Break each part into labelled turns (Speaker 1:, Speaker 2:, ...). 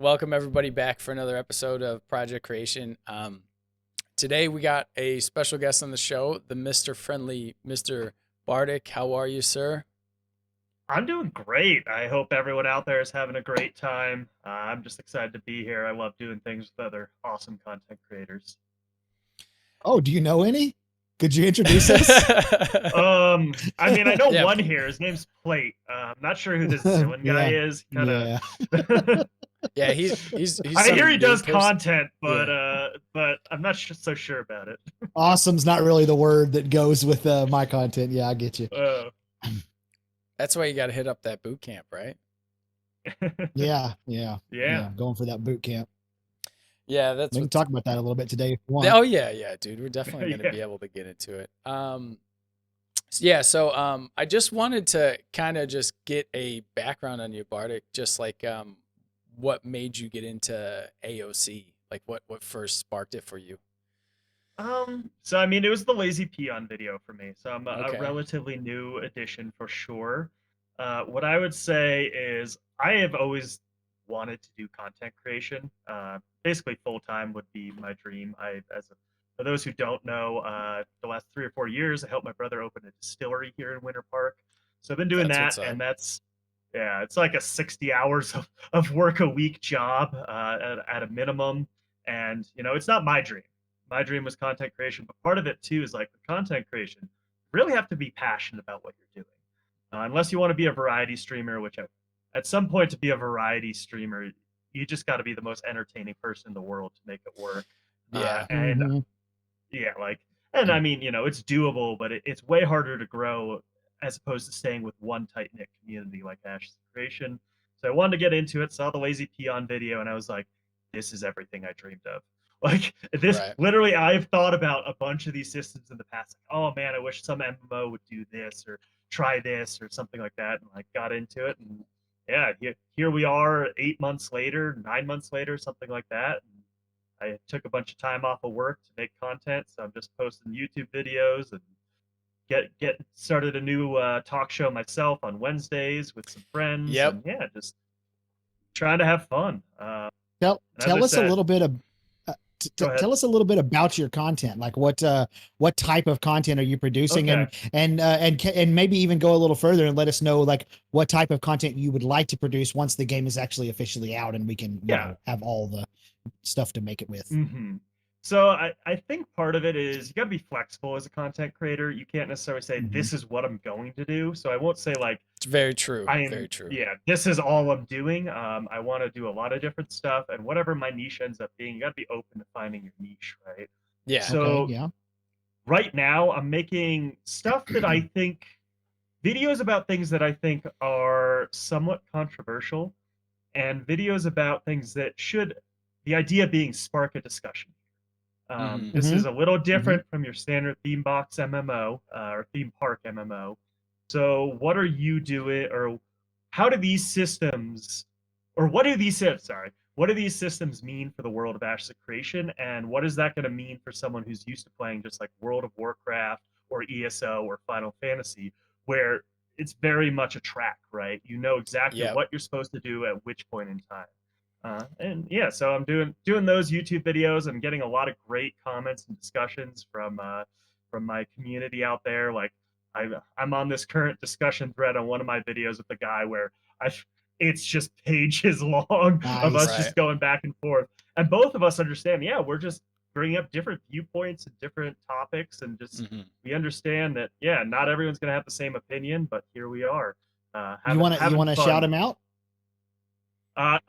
Speaker 1: welcome everybody back for another episode of Project Creation. Today we got a special guest on the show, the Mr. Friendly, Mr. Bartik. How are you, sir?
Speaker 2: I'm doing great. I hope everyone out there is having a great time. I'm just excited to be here. I love doing things with other awesome content creators.
Speaker 3: Oh, do you know any? Could you introduce us?
Speaker 2: I know
Speaker 1: Yeah.
Speaker 2: one here. His name's Plate. I'm not sure who this Zillin guy
Speaker 3: Yeah.
Speaker 2: is. Kind of.
Speaker 3: Yeah.
Speaker 1: Yeah, he's
Speaker 2: I hear he
Speaker 1: some
Speaker 2: does
Speaker 1: new person.
Speaker 2: content, but I'm not so sure about it.
Speaker 3: Awesome's not really the word that goes with my content. Yeah, I get you.
Speaker 1: That's why you got to hit up that boot camp, right?
Speaker 3: Yeah. Going for that boot camp.
Speaker 1: Yeah, that's
Speaker 3: We can
Speaker 1: what.
Speaker 3: talk about that a little bit today if you want.
Speaker 1: Oh yeah, dude. We're definitely going to
Speaker 2: Yeah.
Speaker 1: be able to get into it. So I just wanted to kind of just get a background on you, Bartik. Just like what made you get into AOC? Like what first sparked it for you?
Speaker 2: It was the Lazy Peon video for me. So I'm a
Speaker 1: Okay.
Speaker 2: relatively new addition for sure. What I would say is I have always wanted to do content creation. Basically full time would be my dream. For those who don't know, the last 3 or 4 years, I helped my brother open a distillery here in Winter Park. So I've been doing
Speaker 1: That's
Speaker 2: that,
Speaker 1: what's up.
Speaker 2: and it's like a 60 hours of work a week job at a minimum. And it's not my dream. My dream was content creation, but part of it too is like with content creation, you really have to be passionate about what you're doing. Unless you want to be a variety streamer, at some point to be a variety streamer, you just got to be the most entertaining person in the world to make it work.
Speaker 1: Yeah.
Speaker 2: And
Speaker 3: Mhm.
Speaker 2: yeah, it's doable, but it's way harder to grow as opposed to staying with one tight knit community like Ashes of Creation. So I wanted to get into it, saw the Lazy Peon video, and I was like, this is everything I dreamed of. Like this,
Speaker 1: Right.
Speaker 2: literally, I've thought about a bunch of these systems in the past. Like, oh man, I wish some MMO would do this or try this or something like that, and like got into it, and yeah, here we are, 8 months later, 9 months later, something like that. And I took a bunch of time off of work to make content, so I'm just posting YouTube videos and get started a new talk show myself on Wednesdays with some friends,
Speaker 1: Yep.
Speaker 2: and yeah, just trying to have fun.
Speaker 3: Tell
Speaker 2: And as
Speaker 3: tell
Speaker 2: I
Speaker 3: us a
Speaker 2: said,
Speaker 3: little bit of
Speaker 2: go ahead.
Speaker 3: tell us a little bit about your content. Like what type of content are you producing,
Speaker 2: Okay.
Speaker 3: and maybe even go a little further and let us know like what type of content you would like to produce once the game is actually officially out and we can
Speaker 2: Yeah.
Speaker 3: have all the stuff to make it with.
Speaker 2: Mm-hmm. So I think part of it is you got to be flexible as a content creator. You can't necessarily say
Speaker 3: Mhm.
Speaker 2: this is what I'm going to do. So I won't say like
Speaker 1: It's very true.
Speaker 2: I'm
Speaker 1: Very true.
Speaker 2: yeah, this is all I'm doing. I want to do a lot of different stuff, and whatever my niche ends up being, you got to be open to finding your niche, right?
Speaker 1: Yeah.
Speaker 2: So
Speaker 3: Okay, yeah.
Speaker 2: right now, I'm making stuff that I think videos about things that I think are somewhat controversial, and videos about things that should, the idea being spark a discussion.
Speaker 1: Mhm.
Speaker 2: This is a little
Speaker 3: Mhm.
Speaker 2: different from your standard theme box MMO or theme park MMO. So, what are you doing, or how do these systems, or what do these sorry, what do these systems mean for the world of Ashes of Creation, and what is that going to mean for someone who's used to playing just like World of Warcraft or ESO or Final Fantasy, where it's very much a track, right? You know exactly
Speaker 1: Yep.
Speaker 2: what you're supposed to do at which point in time. And yeah, so I'm doing those YouTube videos and getting a lot of great comments and discussions from my community out there. Like I'm on this current discussion thread on one of my videos with the guy where I it's just pages long of us
Speaker 3: Nice.
Speaker 1: Right.
Speaker 2: just going back and forth, and both of us understand. Yeah, we're just bringing up different viewpoints and different topics, and just
Speaker 1: Mhm.
Speaker 2: we understand that yeah, not everyone's gonna have the same opinion, but here we are,
Speaker 3: You
Speaker 2: having
Speaker 3: want to shout
Speaker 2: fun.
Speaker 3: him out?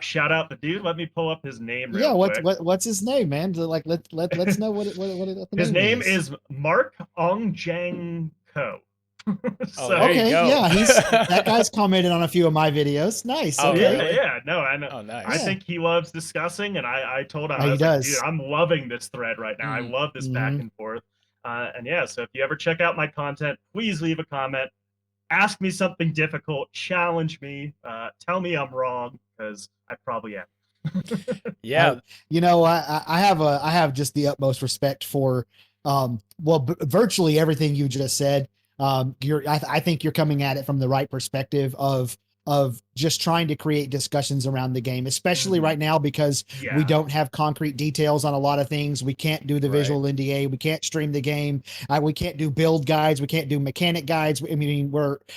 Speaker 2: Shout out the dude. Let me pull up his name
Speaker 3: Yeah,
Speaker 2: real quick.
Speaker 3: what's his name, man? Like let's know what the
Speaker 2: His name
Speaker 3: name is.
Speaker 2: is Mark Ong Jang Ko.
Speaker 1: Oh, there you
Speaker 3: Okay,
Speaker 1: go.
Speaker 3: yeah, that guy's commented on a few of my videos. Nice.
Speaker 1: Oh,
Speaker 3: Okay.
Speaker 1: really?
Speaker 2: yeah, no, I know.
Speaker 1: Oh, nice.
Speaker 2: I
Speaker 3: Yeah.
Speaker 2: think he loves discussing, and I told him,
Speaker 3: Yeah,
Speaker 2: I
Speaker 3: he
Speaker 2: was like, dude,
Speaker 3: does.
Speaker 2: I'm loving this thread right now. I
Speaker 1: Mhm.
Speaker 2: love this back
Speaker 3: Mhm.
Speaker 2: and forth. And yeah, so if you ever check out my content, please leave a comment. Ask me something difficult. Challenge me. Tell me I'm wrong, because I probably am.
Speaker 1: Yeah.
Speaker 3: I have just the utmost respect for virtually everything you just said. I think you're coming at it from the right perspective of of just trying to create discussions around the game, especially
Speaker 2: Mhm.
Speaker 3: right now because we
Speaker 2: Yeah.
Speaker 3: don't have concrete details on a lot of things. We can't do the
Speaker 1: Right.
Speaker 3: visual NDA. We can't stream the game. We can't do build guides. We can't do mechanic guides. I mean,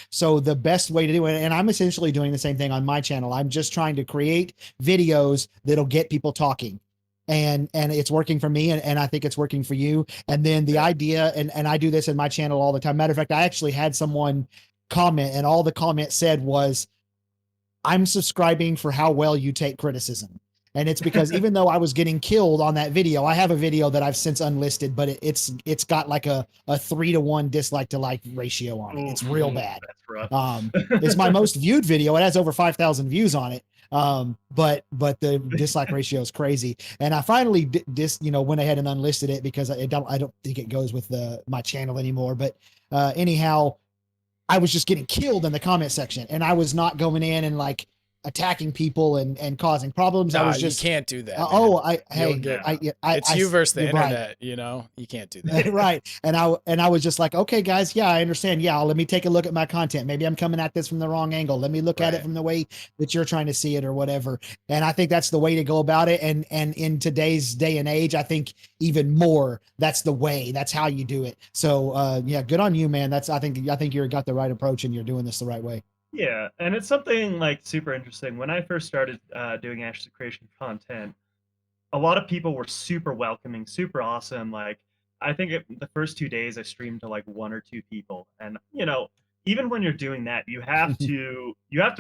Speaker 3: so the best way to do it, and I'm essentially doing the same thing on my channel. I'm just trying to create videos that'll get people talking. And it's working for me, and I think it's working for you. And then the
Speaker 2: Yeah.
Speaker 3: idea, and I do this in my channel all the time. Matter of fact, I actually had someone comment, and all the comment said was, I'm subscribing for how well you take criticism. And it's because even though I was getting killed on that video, I have a video that I've since unlisted, but it's got like a 3-to-1 dislike to like ratio on it. It's real
Speaker 2: Ooh,
Speaker 3: bad.
Speaker 2: That's rough.
Speaker 3: It's my most viewed video. It has over 5,000 views on it. But the dislike ratio is crazy. And I finally went ahead and unlisted it because I don't think it goes with my channel anymore. But anyhow, I was just getting killed in the comment section, and I was not going in and like attacking people and causing problems. I
Speaker 1: Nah,
Speaker 3: was just,
Speaker 1: you can't do that.
Speaker 3: oh,
Speaker 1: man.
Speaker 3: hey,
Speaker 1: get-
Speaker 3: I,
Speaker 1: it's you versus the
Speaker 3: you're right.
Speaker 1: internet. You know, you can't do that.
Speaker 3: Right. And I was just like, okay, guys, yeah, I understand. Yeah, let me take a look at my content. Maybe I'm coming at this from the wrong angle. Let me look at it
Speaker 1: Right.
Speaker 3: from the way that you're trying to see it or whatever. And I think that's the way to go about it. And in today's day and age, I think even more, that's the way. That's how you do it. So yeah, good on you, man. I think you got the right approach, and you're doing this the right way.
Speaker 2: Yeah, and it's something like super interesting. When I first started doing Ashes Creation content, a lot of people were super welcoming, super awesome. Like, I think the first 2 days I streamed to like 1 or 2 people, and even when you're doing that, you have to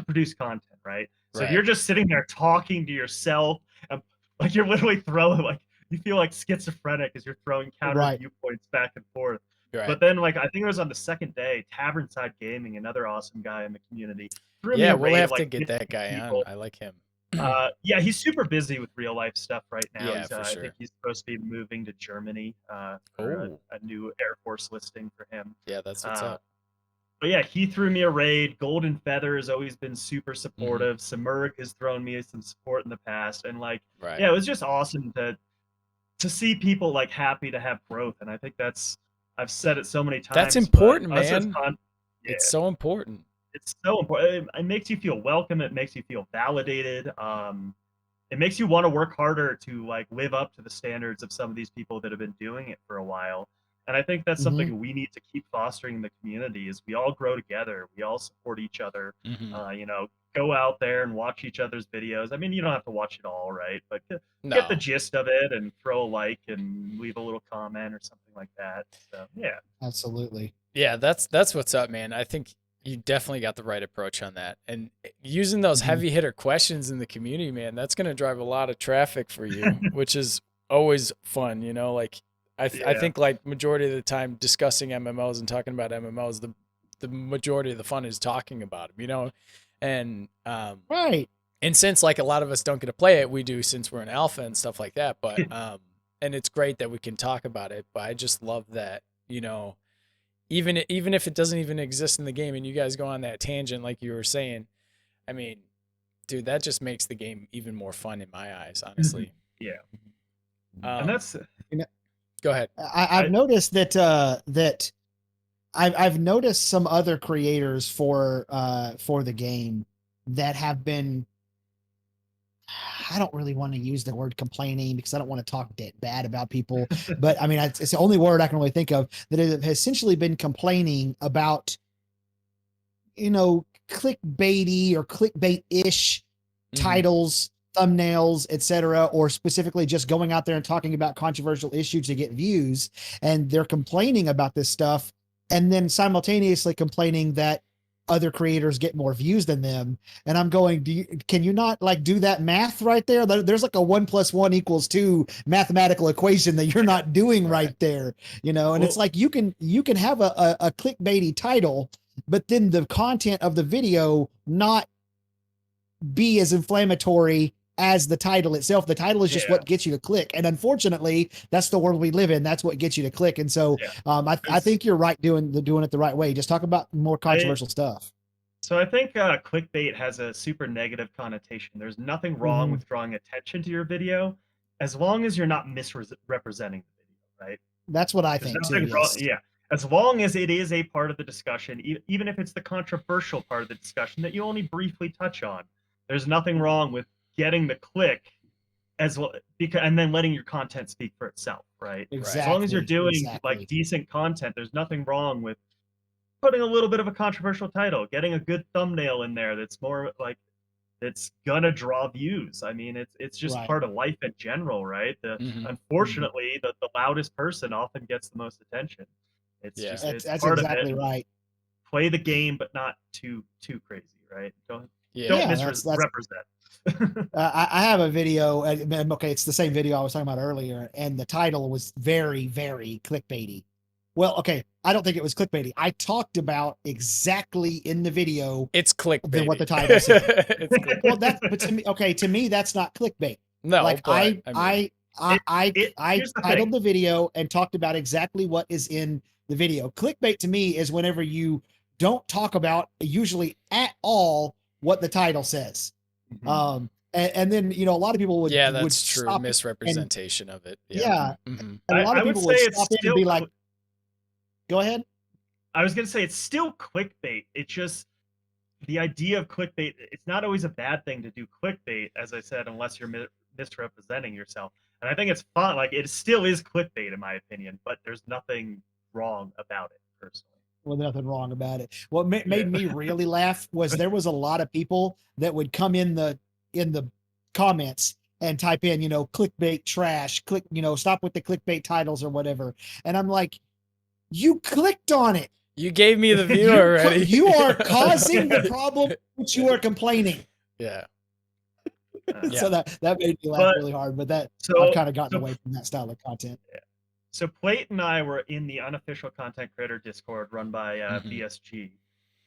Speaker 2: produce content, right? So if
Speaker 1: Right.
Speaker 2: you're just sitting there talking to yourself, and like you're literally throwing, like you feel like schizophrenic as you're throwing counter
Speaker 3: Right.
Speaker 2: viewpoints back and forth.
Speaker 1: Right.
Speaker 2: But then, like, I think it was on the second day, Tavernside Gaming, another awesome guy in the community, threw me
Speaker 1: Yeah,
Speaker 2: a
Speaker 1: we'll
Speaker 2: raid
Speaker 1: have
Speaker 2: of
Speaker 1: to
Speaker 2: like
Speaker 1: get that
Speaker 2: 50
Speaker 1: guy
Speaker 2: people.
Speaker 1: on. I like him.
Speaker 2: Yeah, he's super busy with real life stuff right now.
Speaker 1: Yeah,
Speaker 2: He's,
Speaker 1: for
Speaker 2: I
Speaker 1: sure.
Speaker 2: think he's supposed to be moving to Germany for
Speaker 1: Oh.
Speaker 2: a new Air Force listing for him.
Speaker 1: Yeah, that's what's
Speaker 2: Uh,
Speaker 1: up.
Speaker 2: But yeah, he threw me a raid. Golden Feather has always been super
Speaker 1: Mm-hmm.
Speaker 2: supportive. Samurg has thrown me some support in the past, and like,
Speaker 1: Right.
Speaker 2: yeah, it was just awesome to see people like happy to have growth. And I think I've said it so many times.
Speaker 1: That's
Speaker 2: but
Speaker 1: important,
Speaker 2: us as
Speaker 1: man.
Speaker 2: yeah,
Speaker 1: It's so important.
Speaker 2: it's so important. It makes you feel welcome. It makes you feel validated. It makes you want to work harder to like live up to the standards of some of these people that have been doing it for a while. And I think that's something we need to keep fostering in the community. Is we all grow together, we all support each other.
Speaker 1: Mhm.
Speaker 2: Go out there and watch each other's videos. I mean, you don't have to watch it all, right? But get
Speaker 1: No.
Speaker 2: the gist of it and throw a like and leave a little comment or something like that. So yeah.
Speaker 3: Absolutely.
Speaker 1: Yeah, that's what's up, man. I think you definitely got the right approach on that. And using those
Speaker 3: Mhm.
Speaker 1: heavy hitter questions in the community, man, that's going to drive a lot of traffic for you, which is always fun, you know? Like I
Speaker 2: Yeah.
Speaker 1: think like majority of the time discussing MMOs and talking about MMOs, the majority of the fun is talking about them, you know? And
Speaker 3: Right.
Speaker 1: and since like a lot of us don't get to play it, we do since we're in alpha and stuff like that. But and it's great that we can talk about it. But I just love that, you know, even if it doesn't even exist in the game, and you guys go on that tangent like you were saying, I mean, dude, that just makes the game even more fun in my eyes, honestly.
Speaker 2: Yeah.
Speaker 1: Um,
Speaker 2: And that's
Speaker 1: go ahead.
Speaker 3: I've noticed that I've noticed some other creators for the game that have been, I don't really want to use the word complaining because I don't want to talk bad about people, but I mean, it's the only word I can really think of that have essentially been complaining about, clickbaity or clickbait-ish
Speaker 1: Mhm.
Speaker 3: titles, thumbnails, etc., or specifically just going out there and talking about controversial issues to get views. And they're complaining about this stuff and then simultaneously complaining that other creators get more views than them. And I'm going, can you not like do that math right there? There's like a 1 + 1 = 2 mathematical equation that you're not doing right there, and it's like you can have a clickbaity title, but then the content of the video not be as inflammatory as the title itself. The title is just
Speaker 2: Yeah.
Speaker 3: what gets you to click. And unfortunately, that's the world we live in. That's what gets you to click. And so I think you're right doing it the right way. Just talk about more controversial stuff.
Speaker 2: So I think clickbait has a super negative connotation. There's nothing wrong
Speaker 3: Mhm.
Speaker 2: with drawing attention to your video as long as you're not misrepresenting the video, right?
Speaker 3: That's what I
Speaker 2: There's
Speaker 3: think too.
Speaker 2: nothing wrong.
Speaker 3: Yes.
Speaker 2: Yeah. as long as it is a part of the discussion, even if it's the controversial part of the discussion that you only briefly touch on, there's nothing wrong with getting the click as well, because and then letting your content speak for itself, right?
Speaker 3: Exactly.
Speaker 2: As long as you're doing
Speaker 3: exactly.
Speaker 2: like decent content, there's nothing wrong with putting a little bit of a controversial title, getting a good thumbnail in there that's more like it's gonna draw views. I mean, it's just
Speaker 3: Right.
Speaker 2: part of life in general, right?
Speaker 1: Mhm.
Speaker 2: Unfortunately, the loudest person often gets the most attention. It's
Speaker 1: Yeah.
Speaker 2: just
Speaker 3: That's
Speaker 2: it's part
Speaker 3: exactly
Speaker 2: of it.
Speaker 3: right.
Speaker 2: Play the game, but not too crazy, right? Don't
Speaker 1: Yeah.
Speaker 2: don't
Speaker 3: Yeah, that's
Speaker 2: misrepresent.
Speaker 3: I have a video. Okay, it's the same video I was talking about earlier, and the title was very, very clickbaity. Well, okay, I don't think it was clickbaity. I talked about exactly in the video
Speaker 1: It's clickbait.
Speaker 3: what the title said.
Speaker 1: It's clickbait.
Speaker 3: Well, but to me, that's not clickbait.
Speaker 1: No,
Speaker 3: Like
Speaker 1: but
Speaker 3: I
Speaker 1: mean,
Speaker 2: Here's the
Speaker 3: titled
Speaker 2: thing.
Speaker 3: the video and talked about exactly what is in the video. Clickbait to me is whenever you don't talk about usually at all what the title says. And then a lot of people would
Speaker 1: yeah,
Speaker 3: would
Speaker 1: that's true.
Speaker 3: stop it and
Speaker 1: Misrepresentation of it.
Speaker 3: yeah,
Speaker 1: Mhm.
Speaker 3: and a lot
Speaker 2: I
Speaker 3: of
Speaker 2: would
Speaker 3: people
Speaker 2: say
Speaker 3: would
Speaker 2: it's
Speaker 3: stop it and
Speaker 2: still
Speaker 3: be like, "Go ahead."
Speaker 2: I was gonna say it's still clickbait. It's just the idea of clickbait. It's not always a bad thing to do clickbait, as I said, unless you're misrepresenting yourself. And I think it's fun. Like it still is clickbait, in my opinion, but there's nothing wrong about it personally.
Speaker 3: Well, nothing wrong about it. What made
Speaker 2: Yeah.
Speaker 3: me really laugh was there was a lot of people that would come in the comments and type in, clickbait trash, stop with the clickbait titles or whatever. And I'm like, you clicked on it.
Speaker 1: You gave me the view
Speaker 3: You
Speaker 1: already.
Speaker 3: you are causing the problem, which you are complaining.
Speaker 1: Yeah.
Speaker 3: So that made me laugh
Speaker 2: But-
Speaker 3: really hard. But I've
Speaker 2: So
Speaker 3: kind of gotten
Speaker 2: so
Speaker 3: away from that style of content.
Speaker 2: So Plate and I were in the unofficial content creator Discord run by
Speaker 1: Mhm.
Speaker 2: BSG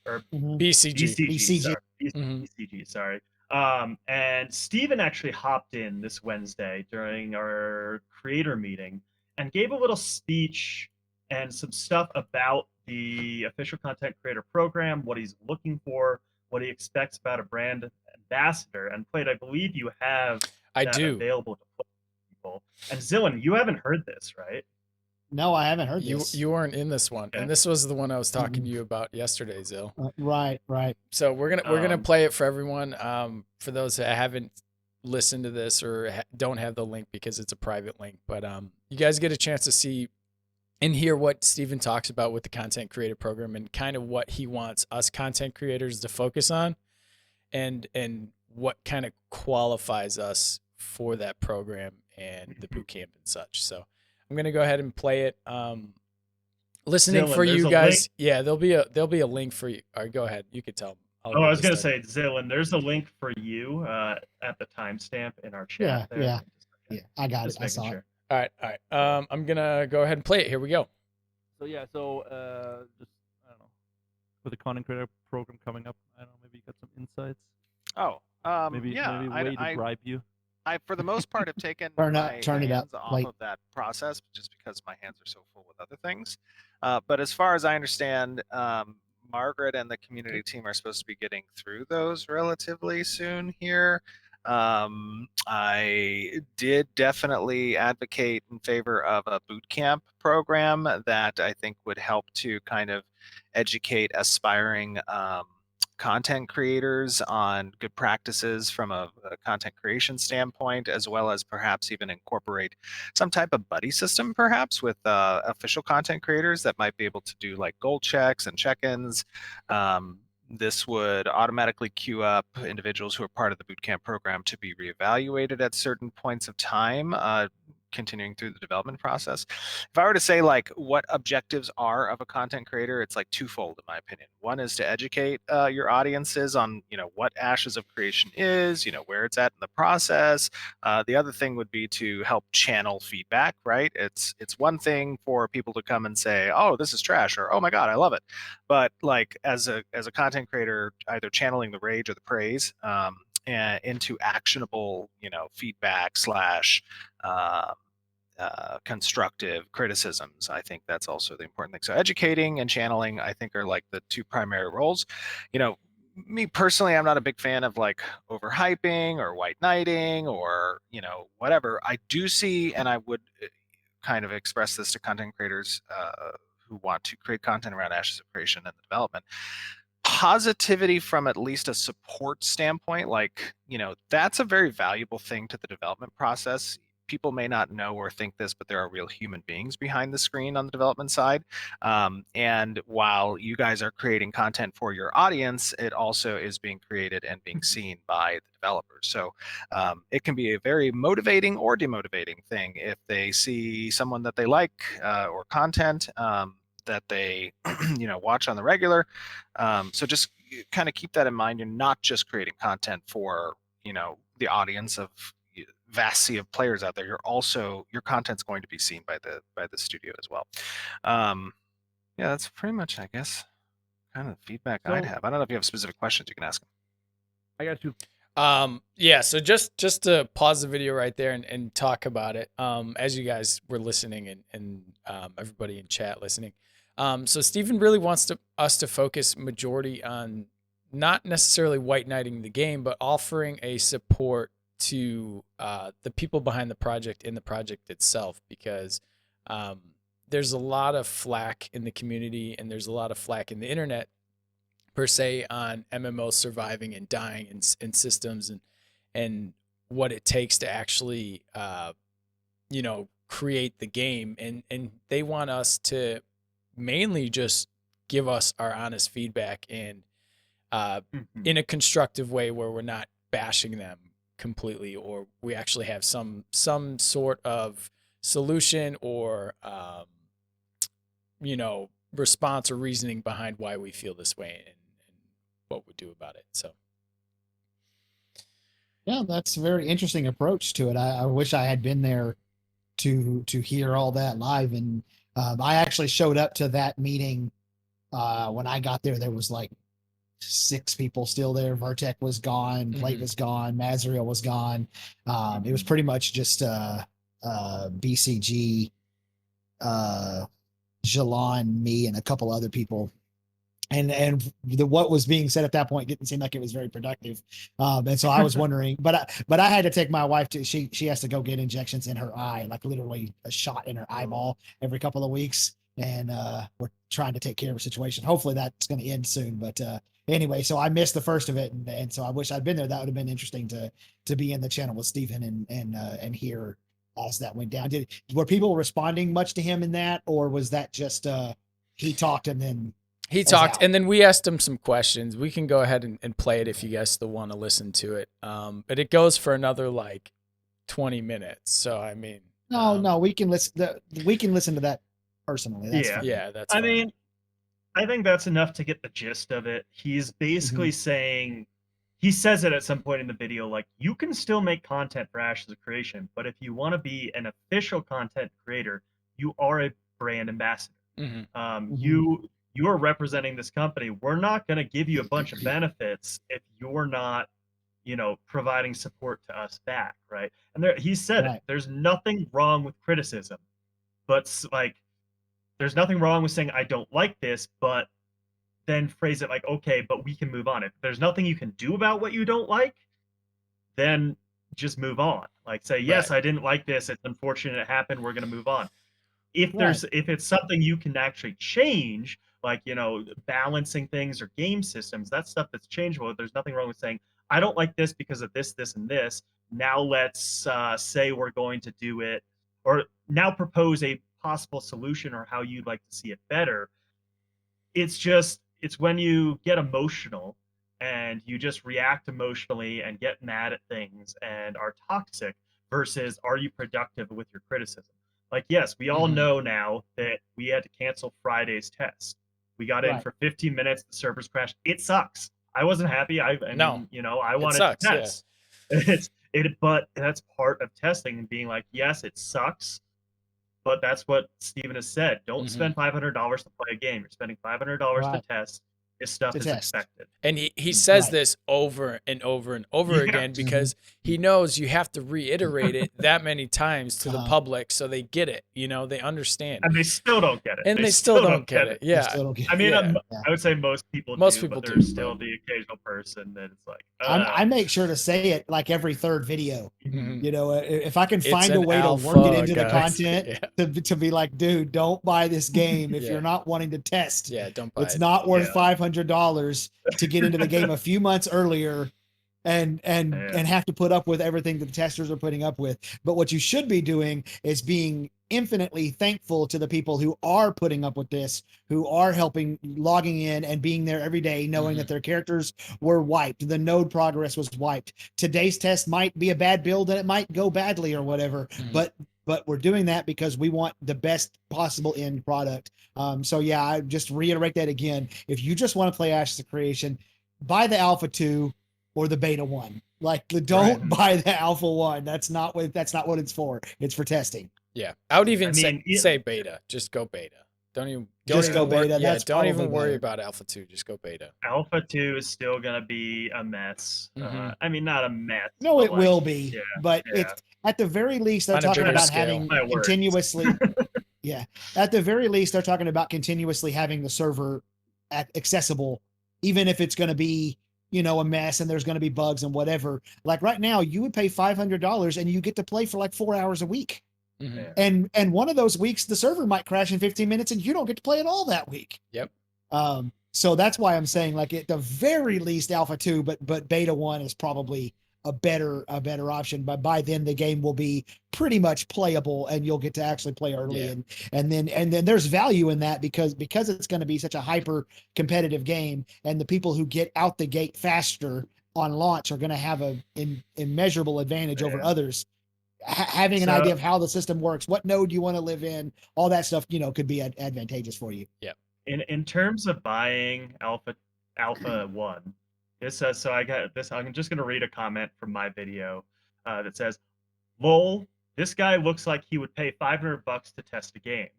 Speaker 2: or
Speaker 3: Mhm.
Speaker 1: BCG.
Speaker 2: BCG. Sorry.
Speaker 1: Mhm.
Speaker 2: BCG, sorry. And Steven actually hopped in this Wednesday during our creator meeting and gave a little speech and some stuff about the official content creator program, what he's looking for, what he expects about a brand ambassador. And Plate, I believe you have
Speaker 1: I
Speaker 2: that
Speaker 1: do.
Speaker 2: available to people. And Zillin, you haven't heard this, right?
Speaker 3: No, I haven't heard
Speaker 1: You
Speaker 3: this.
Speaker 1: you weren't in this one,
Speaker 2: Okay.
Speaker 1: and this was the one I was talking
Speaker 3: Mhm.
Speaker 1: to you about yesterday, Zill.
Speaker 3: Right.
Speaker 1: So we're gonna
Speaker 2: Um,
Speaker 1: play it for everyone. For those that haven't listened to this or don't have the link because it's a private link, but you guys get a chance to see and hear what Steven talks about with the content creator program and kind of what he wants us content creators to focus on, and what kind of qualifies us for that program and the boot camp and such. So I'm gonna go ahead and play it. Listening
Speaker 2: Zillin,
Speaker 1: for
Speaker 2: there's
Speaker 1: you
Speaker 2: a
Speaker 1: guys,
Speaker 2: link.
Speaker 1: yeah, there'll be a link for you. All right, go ahead. You could tell them.
Speaker 2: Oh, I was gonna say, Zillin, there's a link for you at the timestamp in our chat.
Speaker 3: Yeah.
Speaker 2: There.
Speaker 3: I got
Speaker 2: Just
Speaker 3: it. I saw
Speaker 2: making
Speaker 3: it.
Speaker 2: sure.
Speaker 1: All right. I'm gonna go ahead and play it. Here we go.
Speaker 4: So yeah, just I don't know, with the content creator program coming up, I don't know, maybe you got some insights.
Speaker 5: Oh,
Speaker 4: Maybe
Speaker 5: yeah.
Speaker 4: maybe a way to bribe you.
Speaker 5: I, for the most part, have taken
Speaker 3: Turn
Speaker 5: my
Speaker 3: it up,
Speaker 5: hands off
Speaker 3: like-
Speaker 5: of that process just because my hands are so full with other things. But as far as I understand, Margaret and the community team are supposed to be getting through those relatively soon here. I did definitely advocate in favor of a boot camp program that I think would help to kind of educate aspiring content creators on good practices from a content creation standpoint, as well as perhaps even incorporate some type of buddy system, perhaps with official content creators that might be able to do like goal checks and check-ins. This would automatically queue up individuals who are part of the bootcamp program to be reevaluated at certain points of time, continuing through the development process. If I were to say like what objectives are of a content creator, it's like twofold in my opinion. One is to educate your audiences on what Ashes of Creation is, where it's at in the process. The other thing would be to help channel feedback, right? It's one thing for people to come and say, oh, this is trash, or oh my God, I love it. But like as a content creator, either channeling the rage or the praise into actionable, feedback slash constructive criticisms. I think that's also the important thing. So educating and channeling, I think, are like the two primary roles. Me personally, I'm not a big fan of like overhyping or white knighting or whatever. I do see, and I would kind of express this to content creators who who want to create content around Ashes of Creation and the development. Positivity from at least a support standpoint, like, that's a very valuable thing to the development process. People may not know or think this, but there are real human beings behind the screen on the development side. And while you guys are creating content for your audience, it also is being created and being seen by the developers. So it can be a very motivating or demotivating thing if they see someone that they like or content that they watch on the regular. So just kind of keep that in mind. You're not just creating content for the audience of vast sea of players out there. Your content's going to be seen by the studio as well. Yeah, that's pretty much, I guess, kind of the feedback I'd have. I don't know if you have specific questions you can ask them.
Speaker 4: I got you.
Speaker 1: Yeah, so just to pause the video right there and talk about it, as you guys were listening and everybody in chat listening. So Stephen really wants us to focus majority on not necessarily white knighting the game, but offering a support to the people behind the project in the project itself, because there's a lot of flack in the community and there's a lot of flack in the internet per se on MMOs surviving and dying in systems and what it takes to actually create the game, and they want us to mainly just give us our honest feedback and in a constructive way where we're not bashing them completely, or we actually have some sort of solution or response or reasoning behind why we feel this way and what we do about it. So
Speaker 3: Yeah, that's a very interesting approach to it. I wish I had been there to hear all that live. And I actually showed up to that meeting. When I got there, there was like 6 people still there. Vertec was gone, Plate was gone, Mazriel was gone. It was pretty much just BCG, Jalon, me, and a couple other people. And what was being said at that point didn't seem like it was very productive. And so I was wondering, but I had to take my wife to, she has to go get injections in her eye, like literally a shot in her eyeball every couple of weeks. And we're trying to take care of a situation. Hopefully that's going to end soon. But anyway, so I missed the first of it. And so I wish I'd been there. That would have been interesting to be in the channel with Stephen and hear as that went down. Were people responding much to him in that, or was that just he talked and then
Speaker 1: he talked, and then we asked him some questions. We can go ahead and play it if you guys still want to listen to it. But it goes for another like 20 minutes. So I mean,
Speaker 3: no, we can listen. We can listen to that personally. That's
Speaker 2: Yeah.
Speaker 3: fine.
Speaker 1: yeah, that's.
Speaker 2: I
Speaker 1: fine.
Speaker 2: mean, I think that's enough to get the gist of it. He's basically saying, he says it at some point in the video, like, you can still make content for Ashes of Creation, but if you want to be an official content creator, you are a brand ambassador. You are representing this company. We're not going to give you a bunch of benefits if you're not, providing support to us back, right? And he said it. There's nothing wrong with criticism, but like, there's nothing wrong with saying I don't like this, but then phrase it like, okay, but we can move on. If there's nothing you can do about what you don't like, then just move on. Like, say, yes, I didn't like this. It's unfortunate it happened. We're going to move on. If it's something you can actually change, like, balancing things or game systems, that's stuff that's changeable. There's nothing wrong with saying, I don't like this because of this, this, and this. Now let's say we're going to do it, or now propose a possible solution or how you'd like to see it better. It's when you get emotional and you just react emotionally and get mad at things and are toxic versus are you productive with your criticism? Like, yes, we all know now that we had to cancel Friday's test. We got in for 15 minutes. The servers crashed. It sucks. I wasn't happy. I wanted to test. Yeah. But that's part of testing and being like, yes, it sucks. But that's what Stephen has said. Don't spend $500 to play a game. You're spending $500 to test. This stuff
Speaker 3: To
Speaker 2: is
Speaker 3: test.
Speaker 2: expected.
Speaker 1: And he says
Speaker 3: Right.
Speaker 1: this over and over and over
Speaker 2: Yeah.
Speaker 1: again because he knows you have to reiterate it that many times to the
Speaker 3: Uh-huh.
Speaker 1: public so they get it. They understand.
Speaker 2: And they still don't get it.
Speaker 1: And they still don't get it.
Speaker 3: They
Speaker 1: Yeah.
Speaker 3: still don't get
Speaker 2: I mean,
Speaker 1: Yeah.
Speaker 2: I would say most people
Speaker 1: Most
Speaker 2: do,
Speaker 1: people
Speaker 2: but
Speaker 1: do,
Speaker 2: there's still
Speaker 1: but-
Speaker 2: the occasional person that it's like,
Speaker 3: I make sure to say it like every third video.
Speaker 1: Mhm.
Speaker 3: If I can
Speaker 1: It's
Speaker 3: find a
Speaker 1: an
Speaker 3: way to work
Speaker 1: alpha,
Speaker 3: it into the
Speaker 1: guys.
Speaker 3: content
Speaker 1: Yeah.
Speaker 3: to be like, dude, don't buy this game if
Speaker 1: Yeah.
Speaker 3: you're not wanting to test.
Speaker 1: Yeah, don't buy
Speaker 3: It's
Speaker 1: it.
Speaker 3: not worth
Speaker 2: Yeah.
Speaker 3: $500 to get into the game a few months earlier and
Speaker 2: Yeah.
Speaker 3: have to put up with everything that the testers are putting up with. But what you should be doing is being infinitely thankful to the people who are putting up with this, who are helping, logging in and being there every day, knowing that their characters were wiped, the node progress was wiped. Today's test might be a bad build and it might go badly or whatever,
Speaker 1: Mhm.
Speaker 3: but we're doing that because we want the best possible end product. So yeah, I just reiterate that again. If you just want to play Ashes of Creation, buy the Alpha 2 or the Beta 1. Like, don't
Speaker 2: Right.
Speaker 3: buy the Alpha 1. That's not what it's for. It's for testing.
Speaker 1: Yeah. I would even
Speaker 2: I
Speaker 1: say,
Speaker 2: mean, yeah.
Speaker 1: say beta. Just go beta. Don't even
Speaker 3: Just go
Speaker 1: worry-
Speaker 3: beta,
Speaker 1: Yeah,
Speaker 3: that's
Speaker 1: don't even
Speaker 3: probably
Speaker 1: worry
Speaker 3: better.
Speaker 1: about Alpha 2. Just go beta.
Speaker 2: Alpha 2 is still going to be a mess.
Speaker 1: Mhm.
Speaker 2: I mean, not a mess.
Speaker 3: No,
Speaker 2: but
Speaker 3: it
Speaker 2: like,
Speaker 3: will be,
Speaker 2: yeah,
Speaker 3: but
Speaker 2: yeah.
Speaker 3: it's at the very least they're
Speaker 1: On a
Speaker 3: talking
Speaker 1: bigger
Speaker 3: about
Speaker 1: scale.
Speaker 3: having
Speaker 2: My words.
Speaker 3: continuously. Yeah, at the very least they're talking about continuously having the server accessible, even if it's going to be a mess and there's going to be bugs and whatever. Like right now, you would pay $500 and you get to play for like 4 hours a week.
Speaker 1: Mhm.
Speaker 2: Yeah.
Speaker 3: And one of those weeks the server might crash in 15 minutes and you don't get to play at all that week.
Speaker 1: Yep.
Speaker 3: So that's why I'm saying, like, at the very least Alpha 2, but Beta 1 is probably a better option. But by then the game will be pretty much playable and you'll get to actually play early.
Speaker 1: Yeah.
Speaker 3: And then there's value in that because it's going to be such a hyper competitive game, and the people who get out the gate faster on launch are going to have a immeasurable advantage over
Speaker 2: Yeah.
Speaker 3: others. Having an
Speaker 2: So-
Speaker 3: idea of how the system works, what node you want to live in, all that stuff, could be advantageous for you.
Speaker 2: In terms of buying Alpha 1, this says, so I got this. I'm just going to read a comment from my video that says, "Lol, this guy looks like he would pay $500 to test a game."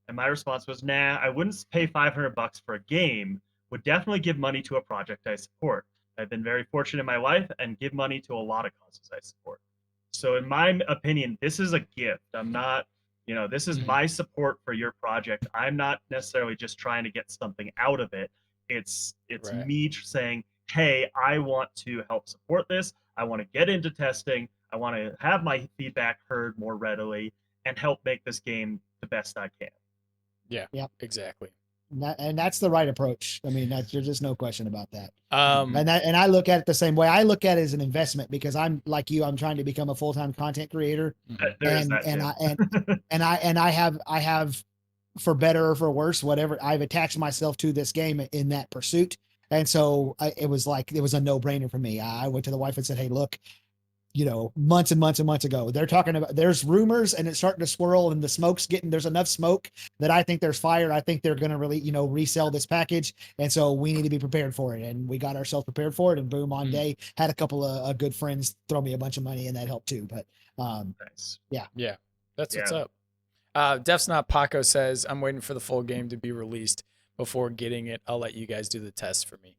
Speaker 2: And my response was, "Nah, I wouldn't pay $500 for a game. Would definitely give money to a project I support. I've been very fortunate in my life and give money to a lot of causes I support. So in my opinion, this is a gift. I'm not, this is
Speaker 1: Mhm.
Speaker 2: my support for your project. I'm not necessarily just trying to get something out of it. It's
Speaker 1: Right.
Speaker 2: me saying, hey, I want to help support this. I want to get into testing. I want to have my feedback heard more readily and help make this game the best I can."
Speaker 1: Exactly.
Speaker 3: And that's the right approach. I mean, there's just no question about that.
Speaker 1: Um,
Speaker 3: And I look at it the same way. I look at it as an investment because I'm like you. I'm trying to become a full-time content creator,
Speaker 2: There is
Speaker 3: and
Speaker 2: that
Speaker 3: and
Speaker 2: too.
Speaker 3: I have, for better or for worse, whatever, I've attached myself to this game in that pursuit. And so it was a no-brainer for me. I went to the wife and said, "Hey, look, months and months and months ago, they're talking about, there's rumors and it's starting to swirl and there's enough smoke that I think there's fire. I think they're going to really, resell this package. And so we need to be prepared for it." And we got ourselves prepared for it, and boom, on day, had a couple of good friends throw me a bunch of money, and that helped too. But,
Speaker 2: Nice.
Speaker 1: That's what's
Speaker 2: Yeah.
Speaker 1: up. Def's Not Paco says, "I'm waiting for the full game to be released before getting it. I'll let you guys do the test for me."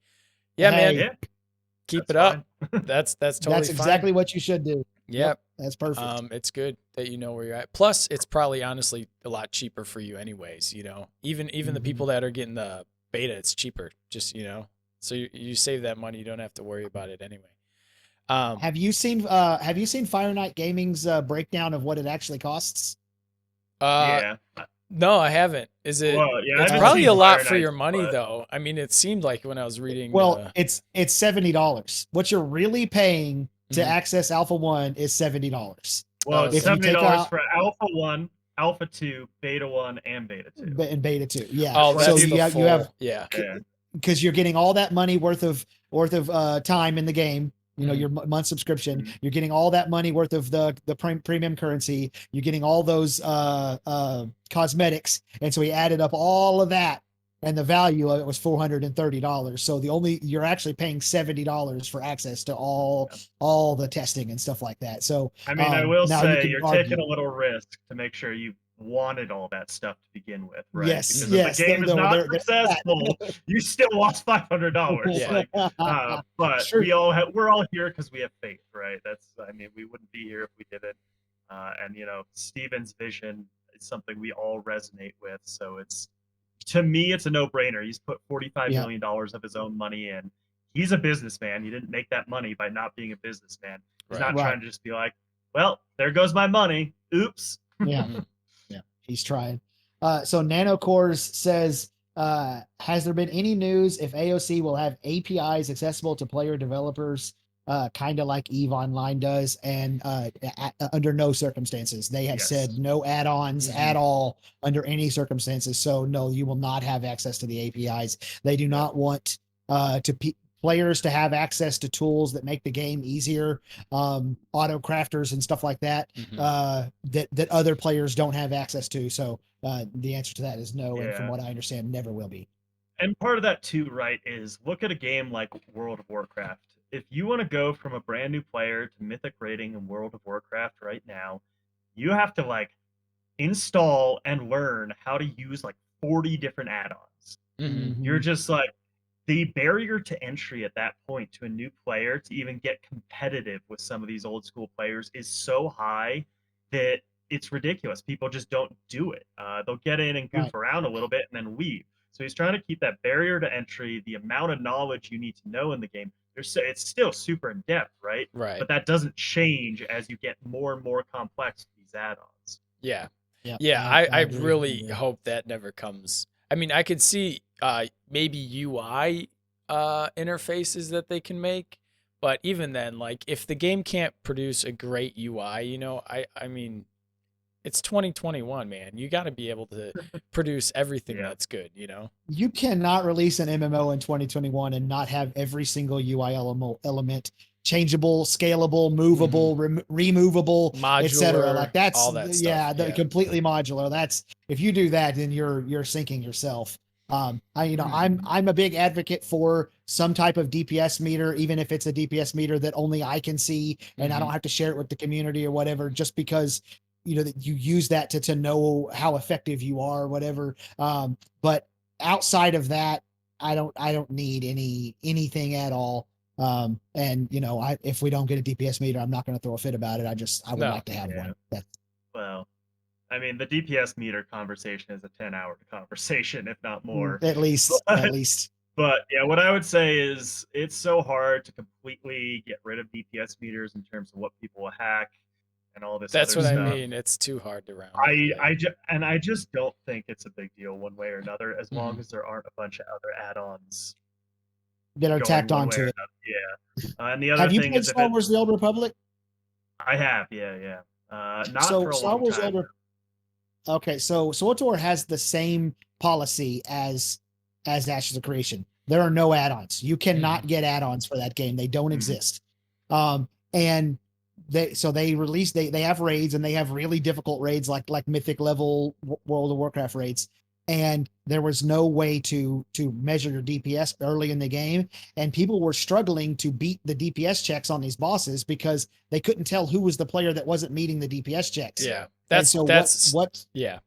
Speaker 1: Yeah,
Speaker 3: Hey,
Speaker 1: man.
Speaker 2: Yeah,
Speaker 1: Keep it
Speaker 2: that's
Speaker 1: up.
Speaker 2: fine.
Speaker 1: That's totally
Speaker 3: that's
Speaker 1: fine.
Speaker 3: exactly what you should do.
Speaker 1: Yep.
Speaker 3: That's perfect.
Speaker 1: It's good that you know where you're at. Plus, it's probably honestly a lot cheaper for you, anyways. Even the
Speaker 3: Mhm.
Speaker 1: people that are getting the beta, it's cheaper. Just so you save that money. You don't have to worry about it anyway.
Speaker 3: Have you seen Fire Night Gaming's breakdown of what it actually costs?
Speaker 2: Yeah.
Speaker 1: No, I haven't. Is it?
Speaker 2: Well, yeah, I
Speaker 1: It's
Speaker 2: haven't
Speaker 1: probably
Speaker 2: seen
Speaker 1: a lot
Speaker 2: Fire
Speaker 1: for your
Speaker 2: Nights,
Speaker 1: money,
Speaker 2: but-
Speaker 1: though. I mean, it seemed like when I was reading.
Speaker 3: Well, it's $70. What you're really paying to
Speaker 1: Mhm.
Speaker 3: access Alpha 1 is $70.
Speaker 2: Well,
Speaker 1: if
Speaker 2: it's
Speaker 1: you
Speaker 3: take
Speaker 2: $70
Speaker 3: out-
Speaker 2: for Alpha 1, Alpha 2, Beta 1, and Beta 2.
Speaker 3: And Beta 2. Yeah.
Speaker 1: oh,
Speaker 2: so
Speaker 1: that's
Speaker 3: you
Speaker 1: the
Speaker 3: have,
Speaker 1: full.
Speaker 3: you have,
Speaker 1: Yeah.
Speaker 2: Yeah.
Speaker 3: because you're getting all that money worth of time in the game.
Speaker 1: Mhm.
Speaker 3: Your month subscription.
Speaker 2: Mhm.
Speaker 3: You're getting all that money worth of the premium currency. You're getting all those cosmetics, and so he added up all of that, and the value of it was $430. So you're actually paying $70 for access to all the testing and stuff like that. So
Speaker 2: I mean, I
Speaker 3: Um,
Speaker 2: will
Speaker 3: now you
Speaker 2: say
Speaker 3: can
Speaker 2: you're
Speaker 3: argue.
Speaker 2: taking a little risk to make sure you wanted all that stuff to begin with, right?
Speaker 3: Yes,
Speaker 2: Because
Speaker 3: yes,
Speaker 2: if the game is not
Speaker 3: they're
Speaker 2: successful, you still lost $500.
Speaker 1: Yeah.
Speaker 2: Like, but
Speaker 3: Sure.
Speaker 2: we're all here because we have faith, right? I mean, we wouldn't be here if we didn't. And Steven's vision is something we all resonate with. So to me, it's a no-brainer. He's put $45
Speaker 3: Yeah.
Speaker 2: million of his own money in. He's a businessman. He didn't make that money by not being a businessman. He's
Speaker 1: Right.
Speaker 2: not trying to just be like, well, there goes my money. Oops.
Speaker 3: Yeah. Yeah. He's trying. So Nanocores says, has there been any news if AOC will have APIs accessible to player developers, kind of like EVE Online does, and under no circumstances? They have
Speaker 2: Yes.
Speaker 3: said no add-ons at all under any circumstances. So no, you will not have access to the APIs. They do not want players to have access to tools that make the game easier, auto crafters and stuff like that, that other players don't have access to. So the answer to that is no, and from
Speaker 2: Yeah.
Speaker 3: what I understand, never will be.
Speaker 2: And part of that too, right, is look at a game like World of Warcraft. If you want to go from a brand new player to Mythic rating in World of Warcraft right now, you have to like install and learn how to use like 40 different add-ons. You're just like, the barrier to entry at that point to a new player to even get competitive with some of these old school players is so high that it's ridiculous. People just don't do it. They'll get in and goof around a little bit and then leave. So he's trying to keep that barrier to entry, the amount of knowledge you need to know in the game. It's still super in depth, right?
Speaker 1: Right.
Speaker 2: But that doesn't change as you get more and more complex with these add-ons.
Speaker 1: Yeah.
Speaker 3: Yeah.
Speaker 1: Yeah. I
Speaker 3: agree.
Speaker 1: really hope that never comes. I mean, I could see maybe UI interfaces that they can make, but even then, like if the game can't produce a great UI, I mean, it's 2021, man. You got to be able to produce everything that's good,
Speaker 3: You cannot release an MMO in 2021 and not have every single UI element changeable, scalable, movable, removable,
Speaker 1: Modular,
Speaker 3: etc. Like that's
Speaker 1: all that stuff. Yeah.
Speaker 3: completely modular. That's if you do that, then you're sinking yourself. I'm a big advocate for some type of DPS meter, even if it's a DPS meter that only I can see and I don't have to share it with the community or whatever, just because that you use that to know how effective you are or whatever. But outside of that, I don't need anything at all. And if we don't get a DPS meter, I'm not going to throw a fit about it. I would like to have one.
Speaker 2: Well, I mean, the DPS meter conversation is a 10-hour conversation, if not more.
Speaker 3: At least.
Speaker 2: But yeah, what I would say is it's so hard to completely get rid of DPS meters in terms of what people will hack and all this.
Speaker 1: That's
Speaker 2: other
Speaker 1: what
Speaker 2: stuff.
Speaker 1: I mean. It's too hard to round.
Speaker 2: I just don't think it's a big deal one way or another, as long as there aren't a bunch of other add-ons
Speaker 3: that are tacked onto it.
Speaker 2: Yeah. And the other
Speaker 3: have you
Speaker 2: thing
Speaker 3: played
Speaker 2: is,
Speaker 3: Star Wars: The Old Republic?
Speaker 2: I have, yeah. Not
Speaker 3: so
Speaker 2: for a
Speaker 3: Star
Speaker 2: long
Speaker 3: Wars
Speaker 2: time.
Speaker 3: Okay, so SWTOR has the same policy as Ashes of Creation. There are no add-ons. You cannot get add-ons for that game. They don't exist. And they have raids, and they have really difficult raids like mythic level World of Warcraft raids. And there was no way to measure your DPS early in the game, and people were struggling to beat the DPS checks on these bosses because they couldn't tell who was the player that wasn't meeting the DPS checks.
Speaker 1: Yeah,
Speaker 3: yeah.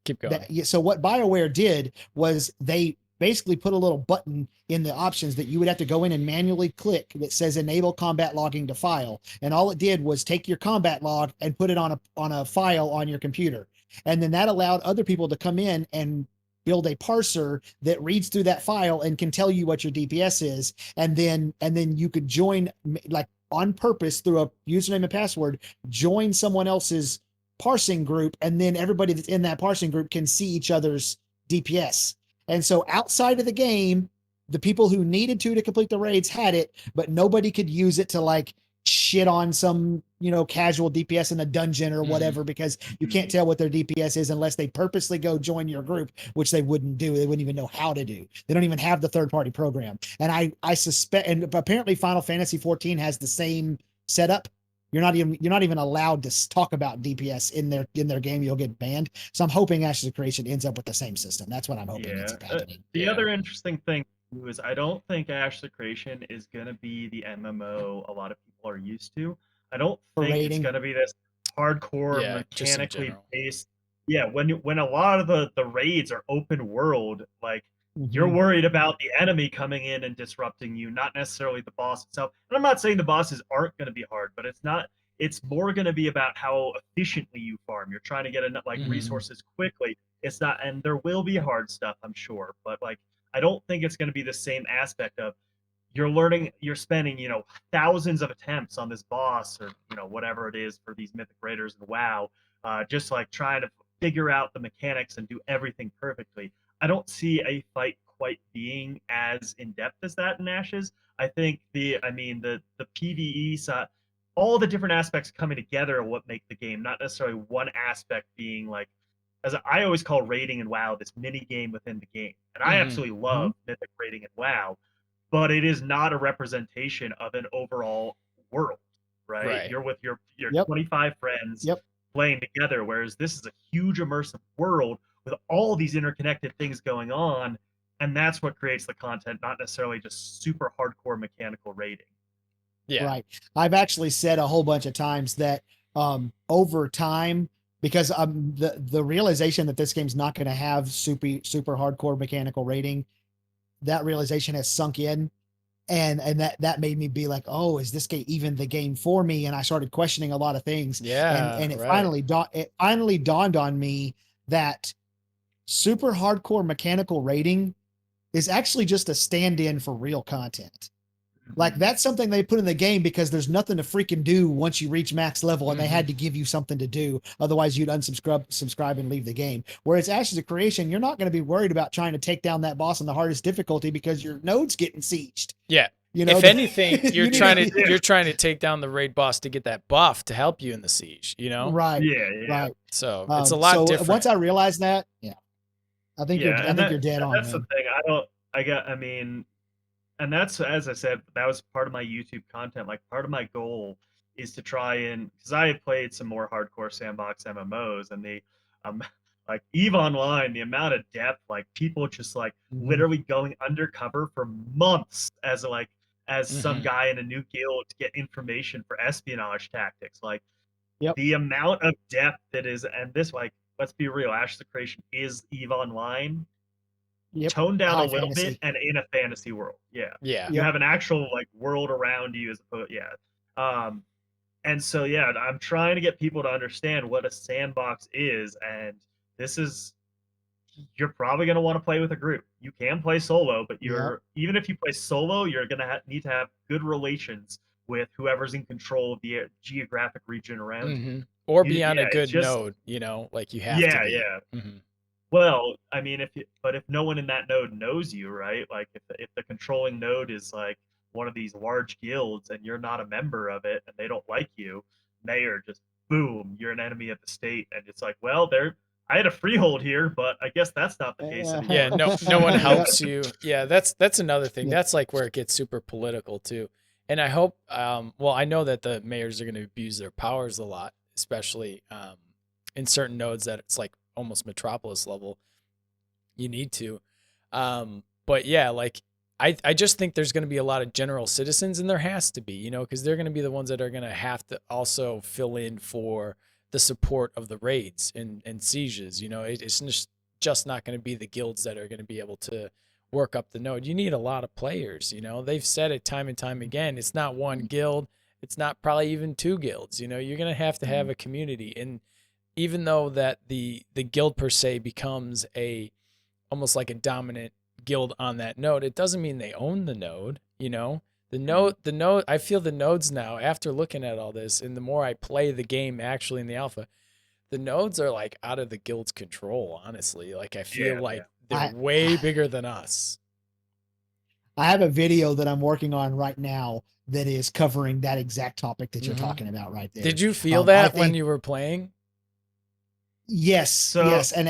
Speaker 1: Keep going.
Speaker 3: So what BioWare did was they basically put a little button in the options that you would have to go in and manually click that says enable combat logging to file, and all it did was take your combat log and put it on a file on your computer. And then that allowed other people to come in and build a parser that reads through that file and can tell you what your DPS is. And then you could join, like on purpose through a username and password, join someone else's parsing group. And then everybody that's in that parsing group can see each other's DPS. And so outside of the game, the people who needed to complete the raids had it, but nobody could use it to like shit on some casual DPS in a dungeon or whatever, because you can't tell what their DPS is unless they purposely go join your group, which they wouldn't do. They wouldn't even know how to do. They don't even have the third-party program. And I suspect, and apparently Final Fantasy 14 has the same setup. You're not even allowed to talk about DPS in their game. You'll get banned. So I'm hoping Ashes of Creation ends up with the same system. That's what I'm hoping ends up happening.
Speaker 2: The other interesting thing is I don't think Ashes of Creation is going to be the MMO a lot of people are used to. I don't think it's going to be this hardcore, mechanically based yeah, when a lot of the raids are open world, like you're
Speaker 3: Mhm.
Speaker 2: worried about the enemy coming in and disrupting you, not necessarily the boss itself. And I'm not saying the bosses aren't going to be hard, but it's more going to be about how efficiently you farm. You're trying to get enough like
Speaker 1: Mhm.
Speaker 2: resources quickly. It's not, and there will be hard stuff, I'm sure, but like I don't think it's going to be the same aspect of you're spending, thousands of attempts on this boss or, whatever it is for these mythic raiders and WoW, just like trying to figure out the mechanics and do everything perfectly. I don't see a fight quite being as in depth as that in Ashes. I think the PvE side, all the different aspects coming together are what make the game, not necessarily one aspect being like, as I always call raiding in WoW, this mini game within the game. And I
Speaker 1: Mhm.
Speaker 2: absolutely
Speaker 3: Mhm.
Speaker 2: love mythic raiding in WoW, but it is not a representation of an overall world, right?
Speaker 1: Right.
Speaker 2: You're with your
Speaker 3: Yep.
Speaker 2: 25 friends
Speaker 3: Yep.
Speaker 2: playing together, whereas this is a huge immersive world with all these interconnected things going on, and that's what creates the content, not necessarily just super hardcore mechanical rating.
Speaker 1: Yeah.
Speaker 3: Right. I've actually said a whole bunch of times that over time, because the realization that this game's not going to have super hardcore mechanical rating, that realization has sunk in. And that made me be like, oh, is this game even the game for me? And I started questioning a lot of things.
Speaker 1: Yeah.
Speaker 3: And
Speaker 1: Right.
Speaker 3: it finally dawned on me that super hardcore mechanical rating is actually just a stand-in for real content. Like that's something they put in the game because there's nothing to freaking do once you reach max level, and they
Speaker 1: Mhm.
Speaker 3: had to give you something to do. Otherwise, you'd subscribe and leave the game. Whereas Ashes of Creation, you're not going to be worried about trying to take down that boss on the hardest difficulty because your node's getting sieged.
Speaker 1: Yeah.
Speaker 3: You know,
Speaker 1: If anything,
Speaker 3: you need to,
Speaker 2: Yeah,
Speaker 1: you're trying to take down the raid boss to get that buff to help you in the siege, you know?
Speaker 3: right,
Speaker 2: yeah, yeah,
Speaker 3: right.
Speaker 1: So it's a lot
Speaker 3: So once
Speaker 1: different.
Speaker 3: I realized that, yeah,
Speaker 2: yeah.
Speaker 3: I think you're dead
Speaker 2: And
Speaker 3: on,
Speaker 2: that's the
Speaker 3: man.
Speaker 2: thing. I mean, and that's, as I said, that was part of my YouTube content. Like part of my goal is to try and, because I have played some more hardcore sandbox MMOs, and um like Eve Online, the amount of depth, like people just like
Speaker 3: Mhm.
Speaker 2: literally going undercover for months as some
Speaker 1: Mhm.
Speaker 2: guy in a new guild to get information for espionage tactics. Like
Speaker 3: Yep,
Speaker 2: the amount of depth that is, and this, like, let's be real, Ashes of Creation is Eve Online
Speaker 3: yep.
Speaker 2: toned down a
Speaker 3: High
Speaker 2: little bit
Speaker 3: fantasy.
Speaker 2: and in a fantasy world. Yeah.
Speaker 1: Yeah.
Speaker 2: You
Speaker 3: Yep.
Speaker 2: have an actual like world around you as opposed, yeah. Um, and so yeah, I'm trying to get people to understand what a sandbox is, and this is, you're probably going to want to play with a group. You can play solo, but
Speaker 3: Yep.
Speaker 2: even if you play solo, you're going to need to have good relations with whoever's in control of the geographic region around you.
Speaker 1: Mhm. Or be on a
Speaker 2: Yeah, it's
Speaker 1: good
Speaker 2: just,
Speaker 1: node, like you have to
Speaker 2: yeah,
Speaker 1: be.
Speaker 2: yeah.
Speaker 1: Mhm.
Speaker 2: Well, I mean, if no one in that node knows you, right? Like if the controlling node is like one of these large guilds and you're not a member of it and they don't like you, they are just boom, you're an enemy of the state, and it's like, well, I had a freehold here, but I guess that's not the case
Speaker 1: Yeah,
Speaker 2: anymore.
Speaker 1: no one
Speaker 3: Yeah.
Speaker 1: helps you. Yeah, that's another thing.
Speaker 3: Yeah.
Speaker 1: That's like where it gets super political too. And I hope well, I know that the mayors are going to abuse their powers a lot, especially in certain nodes that it's like almost metropolis level. You need to. But yeah, like I just think there's going to be a lot of general citizens, and there has to be, because they're going to be the ones that are going to have to also fill in for the support of the raids and sieges. It's just not going to be the guilds that are going to be able to work up the node. You need a lot of players. They've said it time and time again. It's not one guild. It's not probably even two guilds. You're going to have a community. And even though that the guild per se becomes almost like a dominant guild on that node, it doesn't mean they own the node. The node, I feel the nodes now, after looking at all this, and the more I play the game actually in the alpha, the nodes are like out of the guild's control, honestly. Like I feel
Speaker 2: Yeah,
Speaker 1: like
Speaker 2: yeah.
Speaker 1: they're
Speaker 3: I
Speaker 1: way bigger than us.
Speaker 3: I have a video that I'm working on right now that is covering that exact topic that you're
Speaker 1: Hmm.
Speaker 3: talking about right there.
Speaker 1: Did you feel
Speaker 3: I
Speaker 1: that when
Speaker 3: think
Speaker 1: you were playing?
Speaker 3: yes,
Speaker 2: So
Speaker 3: yes, and